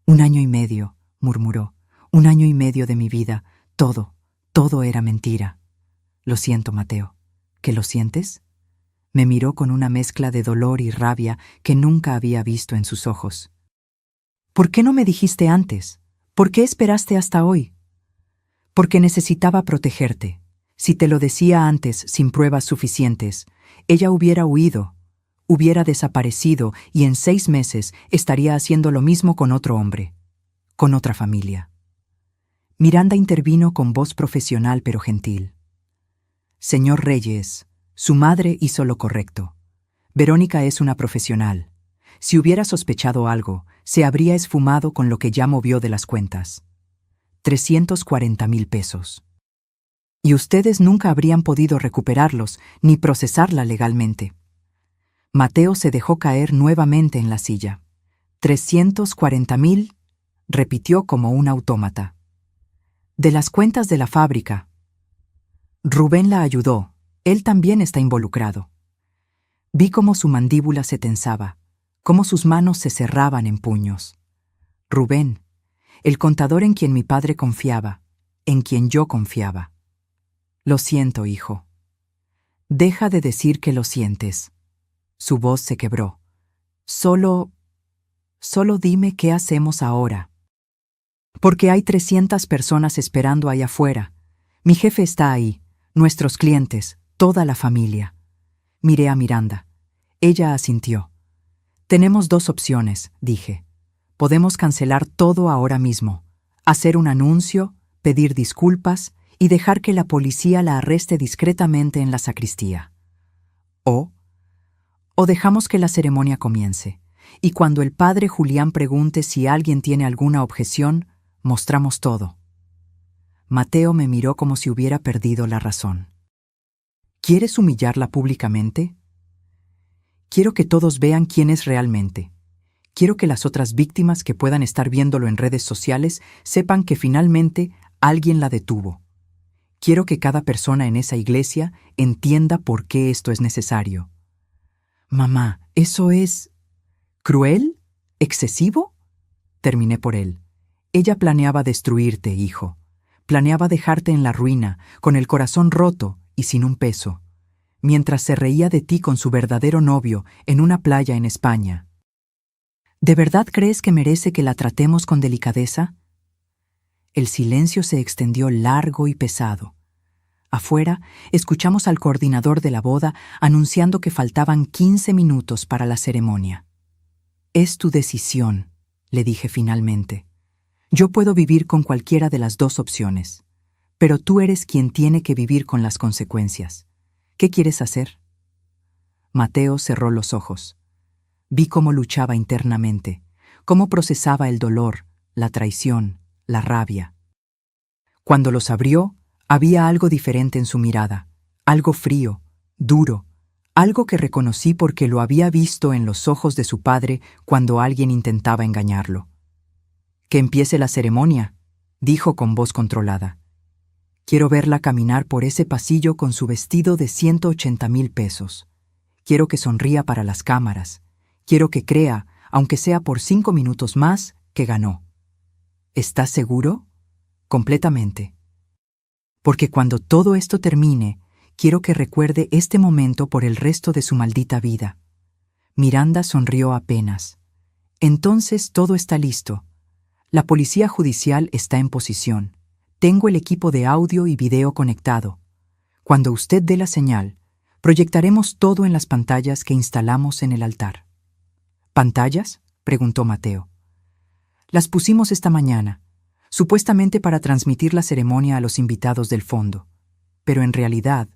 [SPEAKER 1] 1 año y medio, murmuró. 1 año y medio de mi vida. Todo era mentira. «Lo siento, Mateo». «¿Que lo sientes?». Me miró con una mezcla de dolor y rabia que nunca había visto en sus ojos. «¿Por qué no me dijiste antes? ¿Por qué esperaste hasta hoy?». «Porque necesitaba protegerte. Si te lo decía antes sin pruebas suficientes, ella hubiera huido, hubiera desaparecido y en 6 meses estaría haciendo lo mismo con otro hombre, con otra familia». Miranda intervino con voz profesional pero gentil. «Señor Reyes, su madre hizo lo correcto. Verónica es una profesional. Si hubiera sospechado algo, se habría esfumado con lo que ya movió de las cuentas. 340,000 pesos. Y ustedes nunca habrían podido recuperarlos ni procesarla legalmente». Mateo se dejó caer nuevamente en la silla. 340,000, repitió como un autómata. «De las cuentas de la fábrica». Rubén la ayudó. Él también está involucrado. Vi cómo su mandíbula se tensaba, cómo sus manos se cerraban en puños. Rubén, el contador en quien mi padre confiaba, en quien yo confiaba. «Lo siento, hijo». «Deja de decir que lo sientes». Su voz se quebró. Solo dime qué hacemos ahora». «Porque hay 300 personas esperando allá afuera. Mi jefe está ahí, nuestros clientes, toda la familia». Miré a Miranda. Ella asintió. «Tenemos 2 opciones», dije. «Podemos cancelar todo ahora mismo, hacer un anuncio, pedir disculpas y dejar que la policía la arreste discretamente en la sacristía. O dejamos que la ceremonia comience, y cuando el padre Julián pregunte si alguien tiene alguna objeción, mostramos todo». Mateo me miró como si hubiera perdido la razón. «¿Quieres humillarla públicamente?». «Quiero que todos vean quién es realmente. Quiero que las otras víctimas que puedan estar viéndolo en redes sociales sepan que finalmente alguien la detuvo. Quiero que cada persona en esa iglesia entienda por qué esto es necesario». «Mamá, ¿eso es cruel? ¿Excesivo?». Terminé por él. «Ella planeaba destruirte, hijo. Planeaba dejarte en la ruina, con el corazón roto y sin un peso, mientras se reía de ti con su verdadero novio en una playa en España. ¿De verdad crees que merece que la tratemos con delicadeza?». El silencio se extendió largo y pesado. Afuera, escuchamos al coordinador de la boda anunciando que faltaban 15 minutos para la ceremonia. «Es tu decisión», le dije finalmente. «Yo puedo vivir con cualquiera de las 2 opciones, pero tú eres quien tiene que vivir con las consecuencias. ¿Qué quieres hacer?». Mateo cerró los ojos. Vi cómo luchaba internamente, cómo procesaba el dolor, la traición, la rabia. Cuando los abrió, había algo diferente en su mirada, algo frío, duro, algo que reconocí porque lo había visto en los ojos de su padre cuando alguien intentaba engañarlo. «Que empiece la ceremonia», dijo con voz controlada. «Quiero verla caminar por ese pasillo con su vestido de 180,000 pesos. Quiero que sonría para las cámaras. Quiero que crea, aunque sea por 5 minutos más, que ganó». «¿Estás seguro?». «Completamente. Porque cuando todo esto termine, quiero que recuerde este momento por el resto de su maldita vida». Miranda sonrió apenas. «Entonces todo está listo. La policía judicial está en posición. Tengo el equipo de audio y video conectado. Cuando usted dé la señal, proyectaremos todo en las pantallas que instalamos en el altar». «¿Pantallas? preguntó Mateo. Las pusimos esta mañana, supuestamente para transmitir la ceremonia a los invitados del fondo. Pero en realidad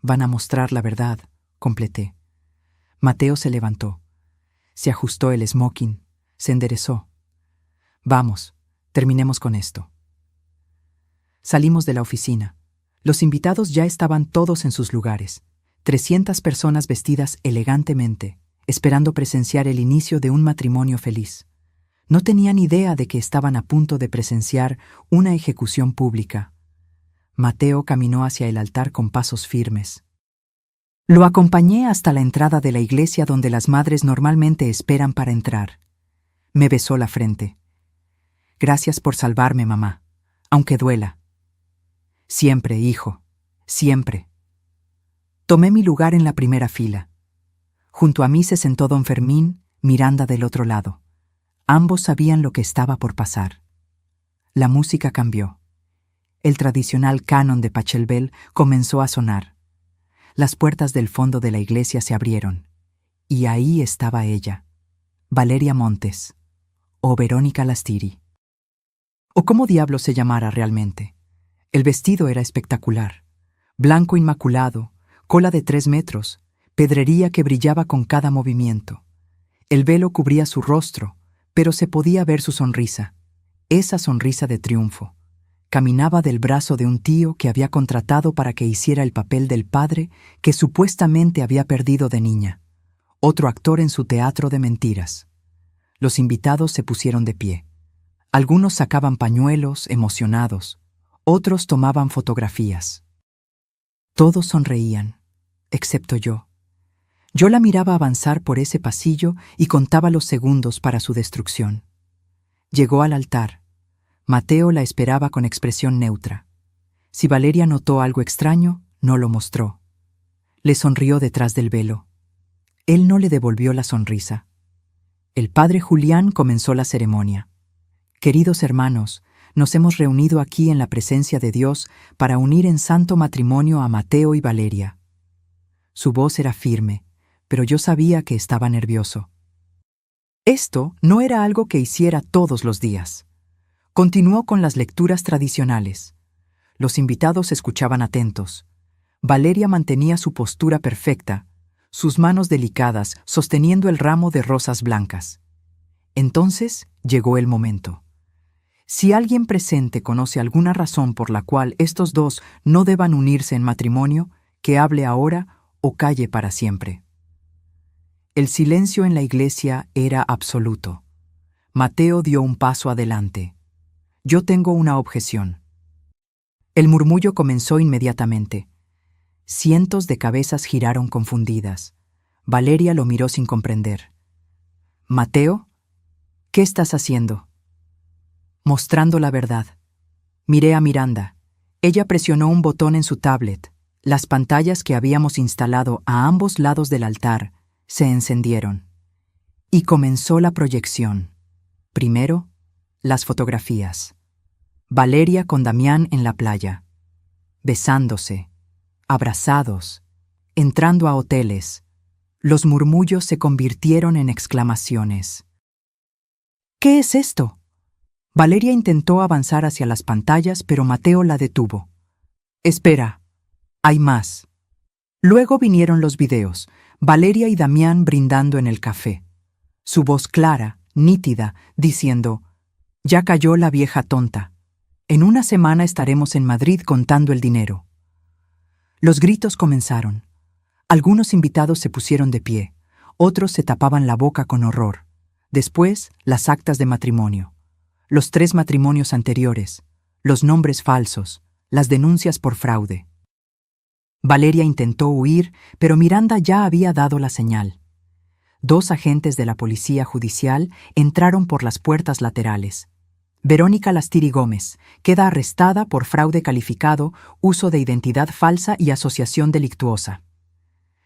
[SPEAKER 1] van a mostrar la verdad, completé. Mateo se levantó. Se ajustó el smoking, se enderezó. Vamos, terminemos con esto. Salimos de la oficina. Los invitados ya estaban todos en sus lugares. 300 personas vestidas elegantemente, esperando presenciar el inicio de un matrimonio feliz. No tenían idea de que estaban a punto de presenciar una ejecución pública. Mateo caminó hacia el altar con pasos firmes. Lo acompañé hasta la entrada de la iglesia donde las madres normalmente esperan para entrar. Me besó la frente. Gracias por salvarme, mamá, aunque duela. Siempre, hijo, siempre. Tomé mi lugar en la primera fila. Junto a mí se sentó don Fermín, Miranda del otro lado. Ambos sabían lo que estaba por pasar. La música cambió. El tradicional canon de Pachelbel comenzó a sonar. Las puertas del fondo de la iglesia se abrieron. Y ahí estaba ella, Valeria Montes, o Verónica Lastiri. O cómo diablos se llamara realmente. El vestido era espectacular. Blanco inmaculado, cola de 3 metros, pedrería que brillaba con cada movimiento. El velo cubría su rostro, pero se podía ver su sonrisa, esa sonrisa de triunfo. Caminaba del brazo de un tío que había contratado para que hiciera el papel del padre que supuestamente había perdido de niña, otro actor en su teatro de mentiras. Los invitados se pusieron de pie. Algunos sacaban pañuelos, emocionados, otros tomaban fotografías. Todos sonreían, excepto yo. Yo la miraba avanzar por ese pasillo y contaba los segundos para su destrucción. Llegó al altar. Mateo la esperaba con expresión neutra. Si Valeria notó algo extraño, no lo mostró. Le sonrió detrás del velo. Él no le devolvió la sonrisa. El padre Julián comenzó la ceremonia. Queridos hermanos, nos hemos reunido aquí en la presencia de Dios para unir en santo matrimonio a Mateo y Valeria. Su voz era firme, pero yo sabía que estaba nervioso. Esto no era algo que hiciera todos los días. Continuó con las lecturas tradicionales. Los invitados escuchaban atentos. Valeria mantenía su postura perfecta, sus manos delicadas sosteniendo el ramo de rosas blancas. Entonces llegó el momento. Si alguien presente conoce alguna razón por la cual estos dos no deban unirse en matrimonio, que hable ahora o calle para siempre. El silencio en la iglesia era absoluto. Mateo dio un paso adelante. Yo tengo una objeción. El murmullo comenzó inmediatamente. Cientos de cabezas giraron confundidas. Valeria lo miró sin comprender. «Mateo, ¿qué estás haciendo?» «Mostrando la verdad». Miré a Miranda. Ella presionó un botón en su tablet. Las pantallas que habíamos instalado a ambos lados del altar se encendieron. Y comenzó la proyección. Primero, las fotografías. Valeria con Damián en la playa, besándose, abrazados, entrando a hoteles. Los murmullos se convirtieron en exclamaciones. «¿Qué es esto?» Valeria intentó avanzar hacia las pantallas, pero Mateo la detuvo. «Espera, hay más». Luego vinieron los videos, Valeria y Damián brindando en el café. Su voz clara, nítida, diciendo: «Ya cayó la vieja tonta. En una semana estaremos en Madrid contando el dinero». Los gritos comenzaron. Algunos invitados se pusieron de pie, otros se tapaban la boca con horror. Después, las actas de matrimonio. Los 3 matrimonios anteriores, los nombres falsos, las denuncias por fraude. Valeria intentó huir, pero Miranda ya había dado la señal. 2 agentes de la policía judicial entraron por las puertas laterales. Verónica Lastiri Gómez queda arrestada por fraude calificado, uso de identidad falsa y asociación delictuosa.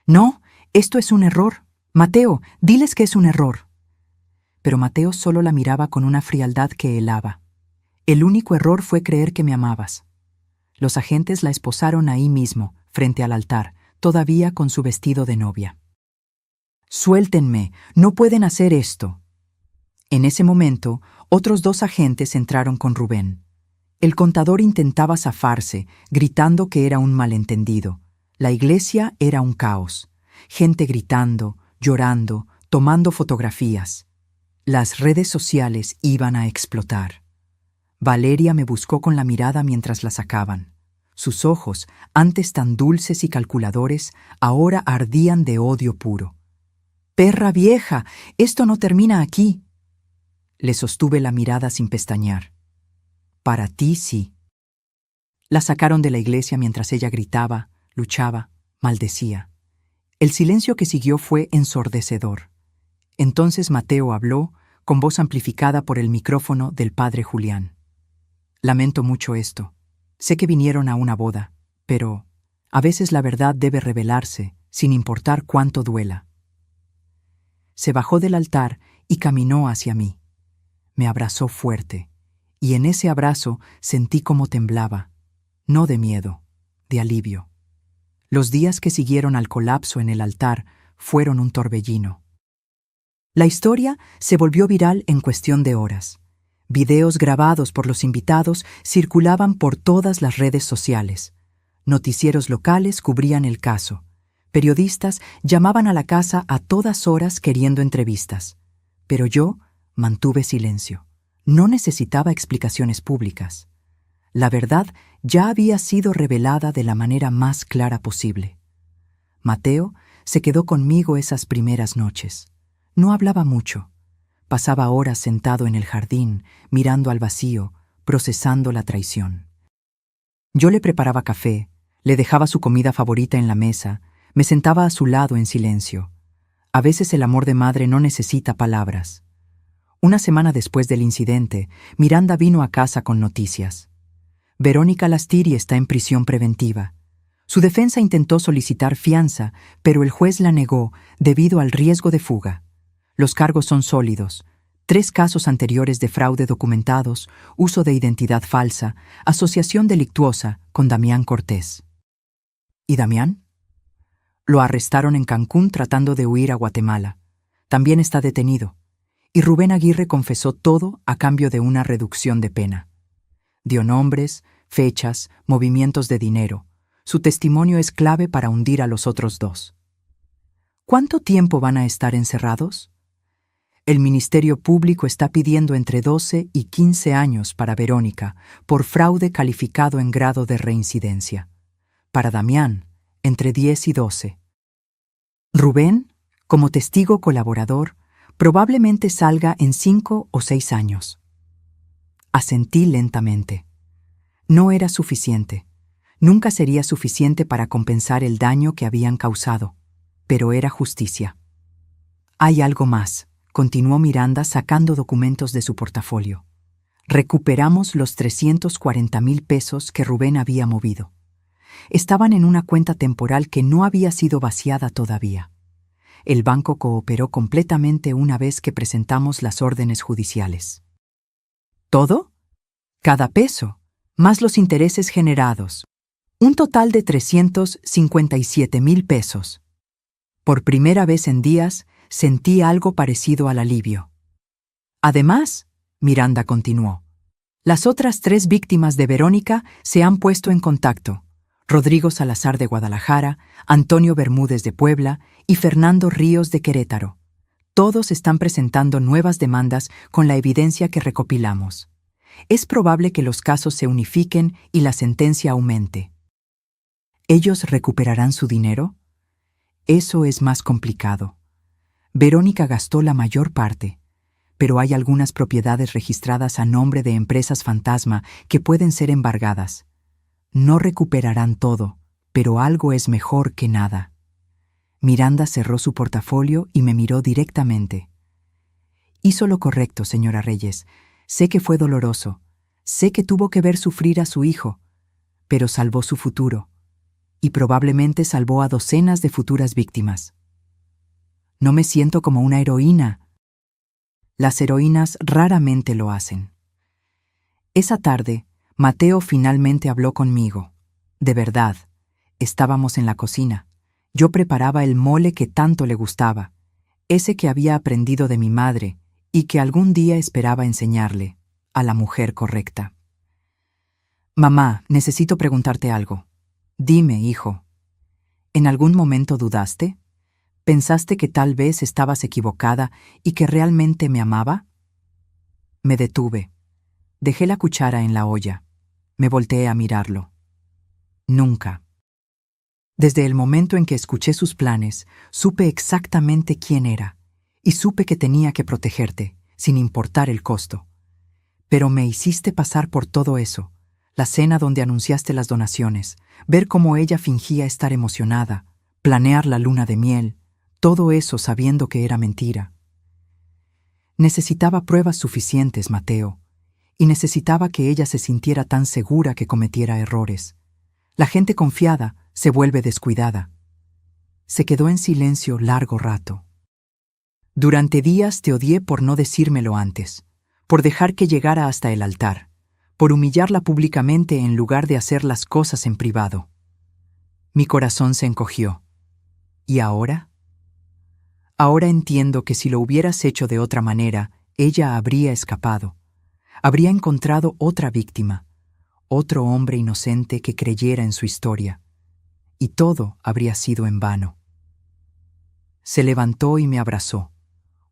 [SPEAKER 1] «No, esto es un error. Mateo, diles que es un error». Pero Mateo solo la miraba con una frialdad que helaba. «El único error fue creer que me amabas». Los agentes la esposaron ahí mismo, frente al altar, todavía con su vestido de novia. «Suéltenme, no pueden hacer esto». En ese momento, otros 2 agentes entraron con Rubén. El contador intentaba zafarse, gritando que era un malentendido. La iglesia era un caos. Gente gritando, llorando, tomando fotografías. Las redes sociales iban a explotar. Valeria me buscó con la mirada mientras la sacaban. Sus ojos, antes tan dulces y calculadores, ahora ardían de odio puro. «¡Perra vieja! ¡Esto no termina aquí!». Le sostuve la mirada sin pestañear. «Para ti sí». La sacaron de la iglesia mientras ella gritaba, luchaba, maldecía. El silencio que siguió fue ensordecedor. Entonces Mateo habló, con voz amplificada por el micrófono del padre Julián. «Lamento mucho esto. Sé que vinieron a una boda, pero a veces la verdad debe revelarse, sin importar cuánto duela». Se bajó del altar y caminó hacia mí. Me abrazó fuerte, y en ese abrazo sentí cómo temblaba, no de miedo, de alivio. Los días que siguieron al colapso en el altar fueron un torbellino. La historia se volvió viral en cuestión de horas. Videos grabados por los invitados circulaban por todas las redes sociales. Noticieros locales cubrían el caso. Periodistas llamaban a la casa a todas horas queriendo entrevistas. Pero yo mantuve silencio. No necesitaba explicaciones públicas. La verdad ya había sido revelada de la manera más clara posible. Mateo se quedó conmigo esas primeras noches. No hablaba mucho. Pasaba horas sentado en el jardín, mirando al vacío, procesando la traición. Yo le preparaba café, le dejaba su comida favorita en la mesa, me sentaba a su lado en silencio. A veces el amor de madre no necesita palabras. Una semana después del incidente, Miranda vino a casa con noticias. Verónica Lastiri está en prisión preventiva. Su defensa intentó solicitar fianza, pero el juez la negó debido al riesgo de fuga. Los cargos son sólidos. 3 casos anteriores de fraude documentados, uso de identidad falsa, asociación delictuosa con Damián Cortés. ¿Y Damián? Lo arrestaron en Cancún tratando de huir a Guatemala. También está detenido. Y Rubén Aguirre confesó todo a cambio de una reducción de pena. Dio nombres, fechas, movimientos de dinero. Su testimonio es clave para hundir a los otros 2. ¿Cuánto tiempo van a estar encerrados? El Ministerio Público está pidiendo entre 12 y 15 años para Verónica por fraude calificado en grado de reincidencia. Para Damián, entre 10 y 12. Rubén, como testigo colaborador, probablemente salga en 5 o 6 años. Asentí lentamente. No era suficiente. Nunca sería suficiente para compensar el daño que habían causado, pero era justicia. Hay algo más, continuó Miranda sacando documentos de su portafolio. Recuperamos los 340,000 pesos que Rubén había movido. Estaban en una cuenta temporal que no había sido vaciada todavía. El banco cooperó completamente una vez que presentamos las órdenes judiciales. ¿Todo? Cada peso, más los intereses generados. Un total de 357,000 pesos. Por primera vez en días, sentí algo parecido al alivio. Además, Miranda continuó, las otras 3 víctimas de Verónica se han puesto en contacto. Rodrigo Salazar de Guadalajara, Antonio Bermúdez de Puebla y Fernando Ríos de Querétaro. Todos están presentando nuevas demandas con la evidencia que recopilamos. Es probable que los casos se unifiquen y la sentencia aumente. ¿Ellos recuperarán su dinero? Eso es más complicado. Verónica gastó la mayor parte, pero hay algunas propiedades registradas a nombre de empresas fantasma que pueden ser embargadas. No recuperarán todo, pero algo es mejor que nada. Miranda cerró su portafolio y me miró directamente. Hizo lo correcto, señora Reyes. Sé que fue doloroso. Sé que tuvo que ver sufrir a su hijo, pero salvó su futuro. Y probablemente salvó a docenas de futuras víctimas. No me siento como una heroína. Las heroínas raramente lo hacen. Esa tarde, Mateo finalmente habló conmigo. De verdad, estábamos en la cocina. Yo preparaba el mole que tanto le gustaba. ese que había aprendido de mi madre y que algún día esperaba enseñarle, a la mujer correcta. Mamá, necesito preguntarte algo. Dime, hijo. ¿En algún momento dudaste? ¿Pensaste que tal vez estabas equivocada y que realmente me amaba? Me detuve. Dejé la cuchara en la olla. Me volteé a mirarlo. Nunca. Desde el momento en que escuché sus planes, supe exactamente quién era, y supe que tenía que protegerte, sin importar el costo. Pero me hiciste pasar por todo eso, la cena donde anunciaste las donaciones, ver cómo ella fingía estar emocionada, planear la luna de miel, todo eso sabiendo que era mentira. Necesitaba pruebas suficientes, Mateo, y necesitaba que ella se sintiera tan segura que cometiera errores. La gente confiada se vuelve descuidada. Se quedó en silencio largo rato. Durante días te odié por no decírmelo antes, por dejar que llegara hasta el altar, por humillarla públicamente en lugar de hacer las cosas en privado. Mi corazón se encogió. ¿Y ahora? Ahora entiendo que si lo hubieras hecho de otra manera, ella habría escapado. Habría encontrado otra víctima, otro hombre inocente que creyera en su historia. Y todo habría sido en vano. Se levantó y me abrazó.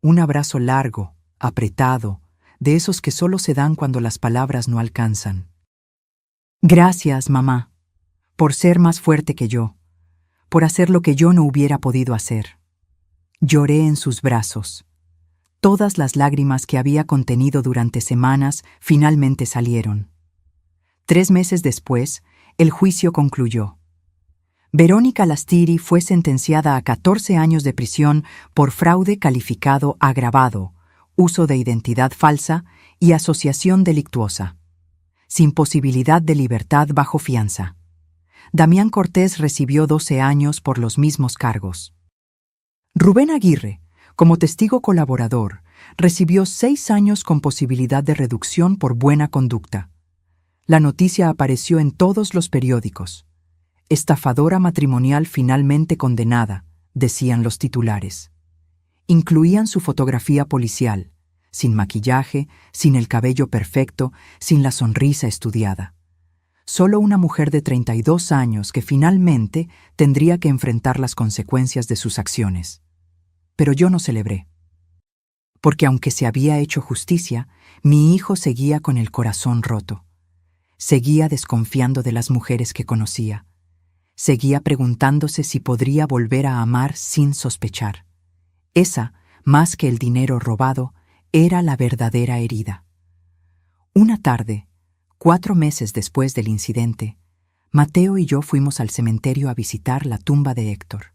[SPEAKER 1] Un abrazo largo, apretado, de esos que solo se dan cuando las palabras no alcanzan. Gracias, mamá, por ser más fuerte que yo, por hacer lo que yo no hubiera podido hacer. Lloré en sus brazos. Todas las lágrimas que había contenido durante semanas finalmente salieron. 3 meses después, el juicio concluyó. Verónica Lastiri fue sentenciada a 14 años de prisión por fraude calificado agravado, uso de identidad falsa y asociación delictuosa, sin posibilidad de libertad bajo fianza. Damián Cortés recibió 12 años por los mismos cargos. Rubén Aguirre, como testigo colaborador, recibió 6 años con posibilidad de reducción por buena conducta. La noticia apareció en todos los periódicos. Estafadora matrimonial finalmente condenada, decían los titulares. Incluían su fotografía policial, sin maquillaje, sin el cabello perfecto, sin la sonrisa estudiada. Solo una mujer de 32 años que finalmente tendría que enfrentar las consecuencias de sus acciones. Pero yo no celebré. Porque aunque se había hecho justicia, mi hijo seguía con el corazón roto. Seguía desconfiando de las mujeres que conocía. Seguía preguntándose si podría volver a amar sin sospechar. Esa, más que el dinero robado, era la verdadera herida. Una tarde, 4 meses después del incidente, Mateo y yo fuimos al cementerio a visitar la tumba de Héctor.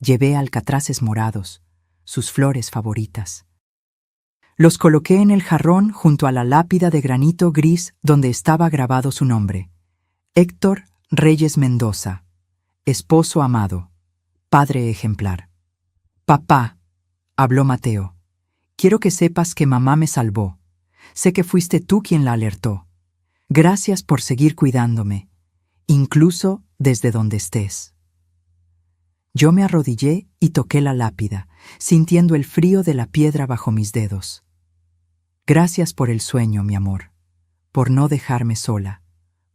[SPEAKER 1] Llevé alcatraces morados, sus flores favoritas. Los coloqué en el jarrón junto a la lápida de granito gris donde estaba grabado su nombre: Héctor Reyes Mendoza, esposo amado, padre ejemplar. Papá, habló Mateo, quiero que sepas que mamá me salvó. Sé que fuiste tú quien la alertó. Gracias por seguir cuidándome, incluso desde donde estés. Yo me arrodillé y toqué la lápida, sintiendo el frío de la piedra bajo mis dedos. Gracias por el sueño, mi amor, por no dejarme sola,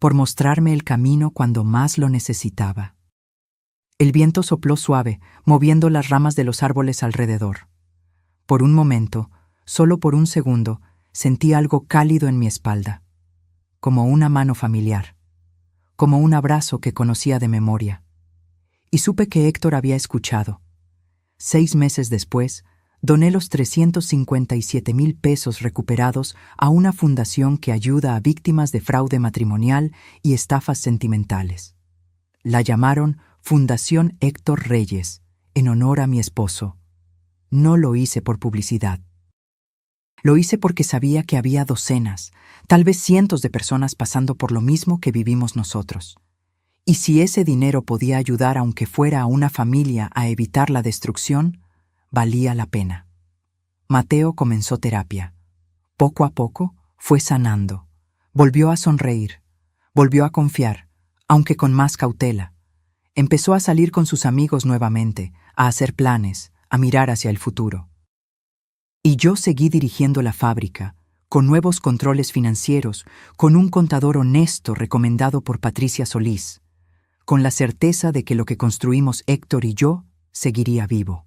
[SPEAKER 1] por mostrarme el camino cuando más lo necesitaba. El viento sopló suave, moviendo las ramas de los árboles alrededor. Por un momento, solo por un segundo, sentí algo cálido en mi espalda, como una mano familiar, como un abrazo que conocía de memoria. Y supe que Héctor había escuchado. 6 meses después, doné los 357,000 pesos recuperados a una fundación que ayuda a víctimas de fraude matrimonial y estafas sentimentales. La llamaron Fundación Héctor Reyes, en honor a mi esposo. No lo hice por publicidad. Lo hice porque sabía que había docenas, tal vez cientos de personas pasando por lo mismo que vivimos nosotros. Y si ese dinero podía ayudar aunque fuera a una familia a evitar la destrucción, valía la pena. Mateo comenzó terapia. Poco a poco fue sanando. Volvió a sonreír. Volvió a confiar, aunque con más cautela. Empezó a salir con sus amigos nuevamente, a hacer planes, a mirar hacia el futuro. Y yo seguí dirigiendo la fábrica, con nuevos controles financieros, con un contador honesto recomendado por Patricia Solís, con la certeza de que lo que construimos Héctor y yo seguiría vivo.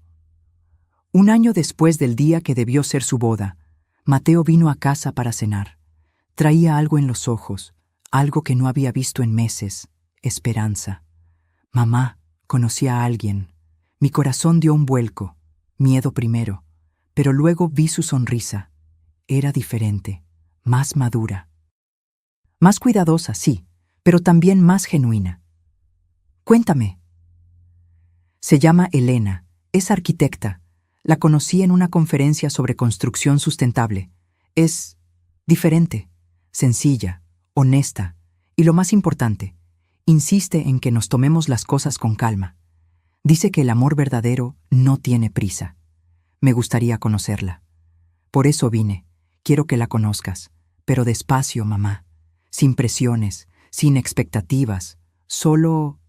[SPEAKER 1] Un año después del día que debió ser su boda, Mateo vino a casa para cenar. Traía algo en los ojos, algo que no había visto en meses: esperanza. Mamá, conocí a alguien. Mi corazón dio un vuelco, miedo primero, pero luego vi su sonrisa. Era diferente, más madura. Más cuidadosa, sí, pero también más genuina. Cuéntame. Se llama Elena, es arquitecta. La conocí en una conferencia sobre construcción sustentable. Es diferente, sencilla, honesta y, lo más importante, insiste en que nos tomemos las cosas con calma. Dice que el amor verdadero no tiene prisa. Me gustaría conocerla. Por eso vine. Quiero que la conozcas, pero despacio, mamá, sin presiones, sin expectativas, solo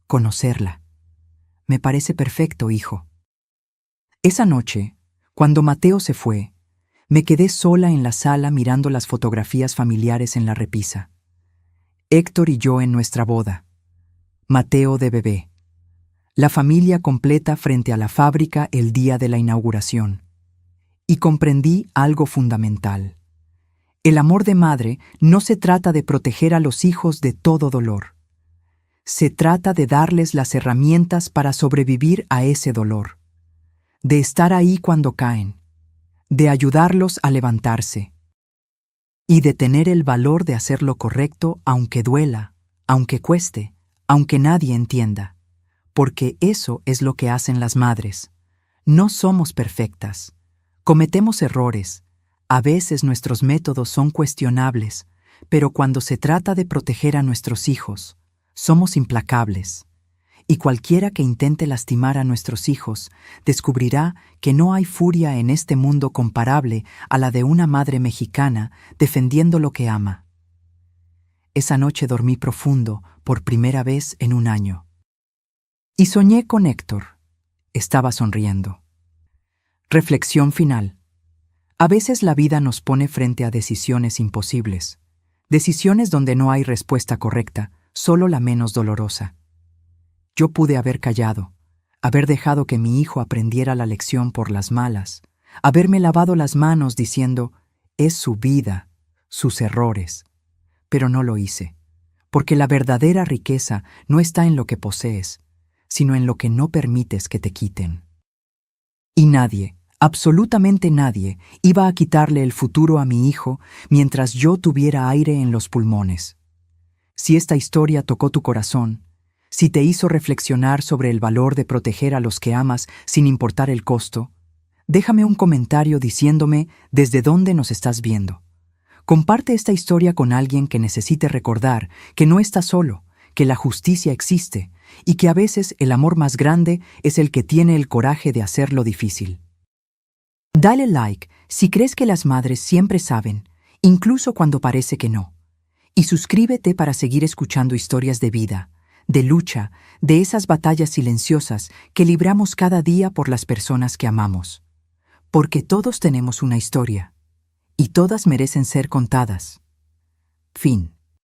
[SPEAKER 1] conocerla. Me parece perfecto, hijo. Esa noche, cuando Mateo se fue, me quedé sola en la sala mirando las fotografías familiares en la repisa. Héctor y yo en nuestra boda. Mateo de bebé. La familia completa frente a la fábrica el día de la inauguración. Y comprendí algo fundamental. El amor de madre no se trata de proteger a los hijos de todo dolor. Se trata de darles las herramientas para sobrevivir a ese dolor. De estar ahí cuando caen, de ayudarlos a levantarse y de tener el valor de hacer lo correcto aunque duela, aunque cueste, aunque nadie entienda, porque eso es lo que hacen las madres. No somos perfectas, cometemos errores, a veces nuestros métodos son cuestionables, pero cuando se trata de proteger a nuestros hijos, somos implacables. Y cualquiera que intente lastimar a nuestros hijos descubrirá que no hay furia en este mundo comparable a la de una madre mexicana defendiendo lo que ama. Esa noche dormí profundo por primera vez en un año. Y soñé con Héctor. Estaba sonriendo. Reflexión final. A veces la vida nos pone frente a decisiones imposibles. Decisiones donde no hay respuesta correcta, solo la menos dolorosa. Yo pude haber callado, haber dejado que mi hijo aprendiera la lección por las malas, haberme lavado las manos diciendo, es su vida, sus errores. Pero no lo hice, porque la verdadera riqueza no está en lo que posees, sino en lo que no permites que te quiten. Y nadie, absolutamente nadie, iba a quitarle el futuro a mi hijo mientras yo tuviera aire en los pulmones. Si esta historia tocó tu corazón, si te hizo reflexionar sobre el valor de proteger a los que amas sin importar el costo, déjame un comentario diciéndome desde dónde nos estás viendo. Comparte esta historia con alguien que necesite recordar que no está solo, que la justicia existe y que a veces el amor más grande es el que tiene el coraje de hacer lo difícil. Dale like si crees que las madres siempre saben, incluso cuando parece que no. Y suscríbete para seguir escuchando historias de vida, de lucha, de esas batallas silenciosas que libramos cada día por las personas que amamos. Porque todos tenemos una historia, y todas merecen ser contadas. Fin.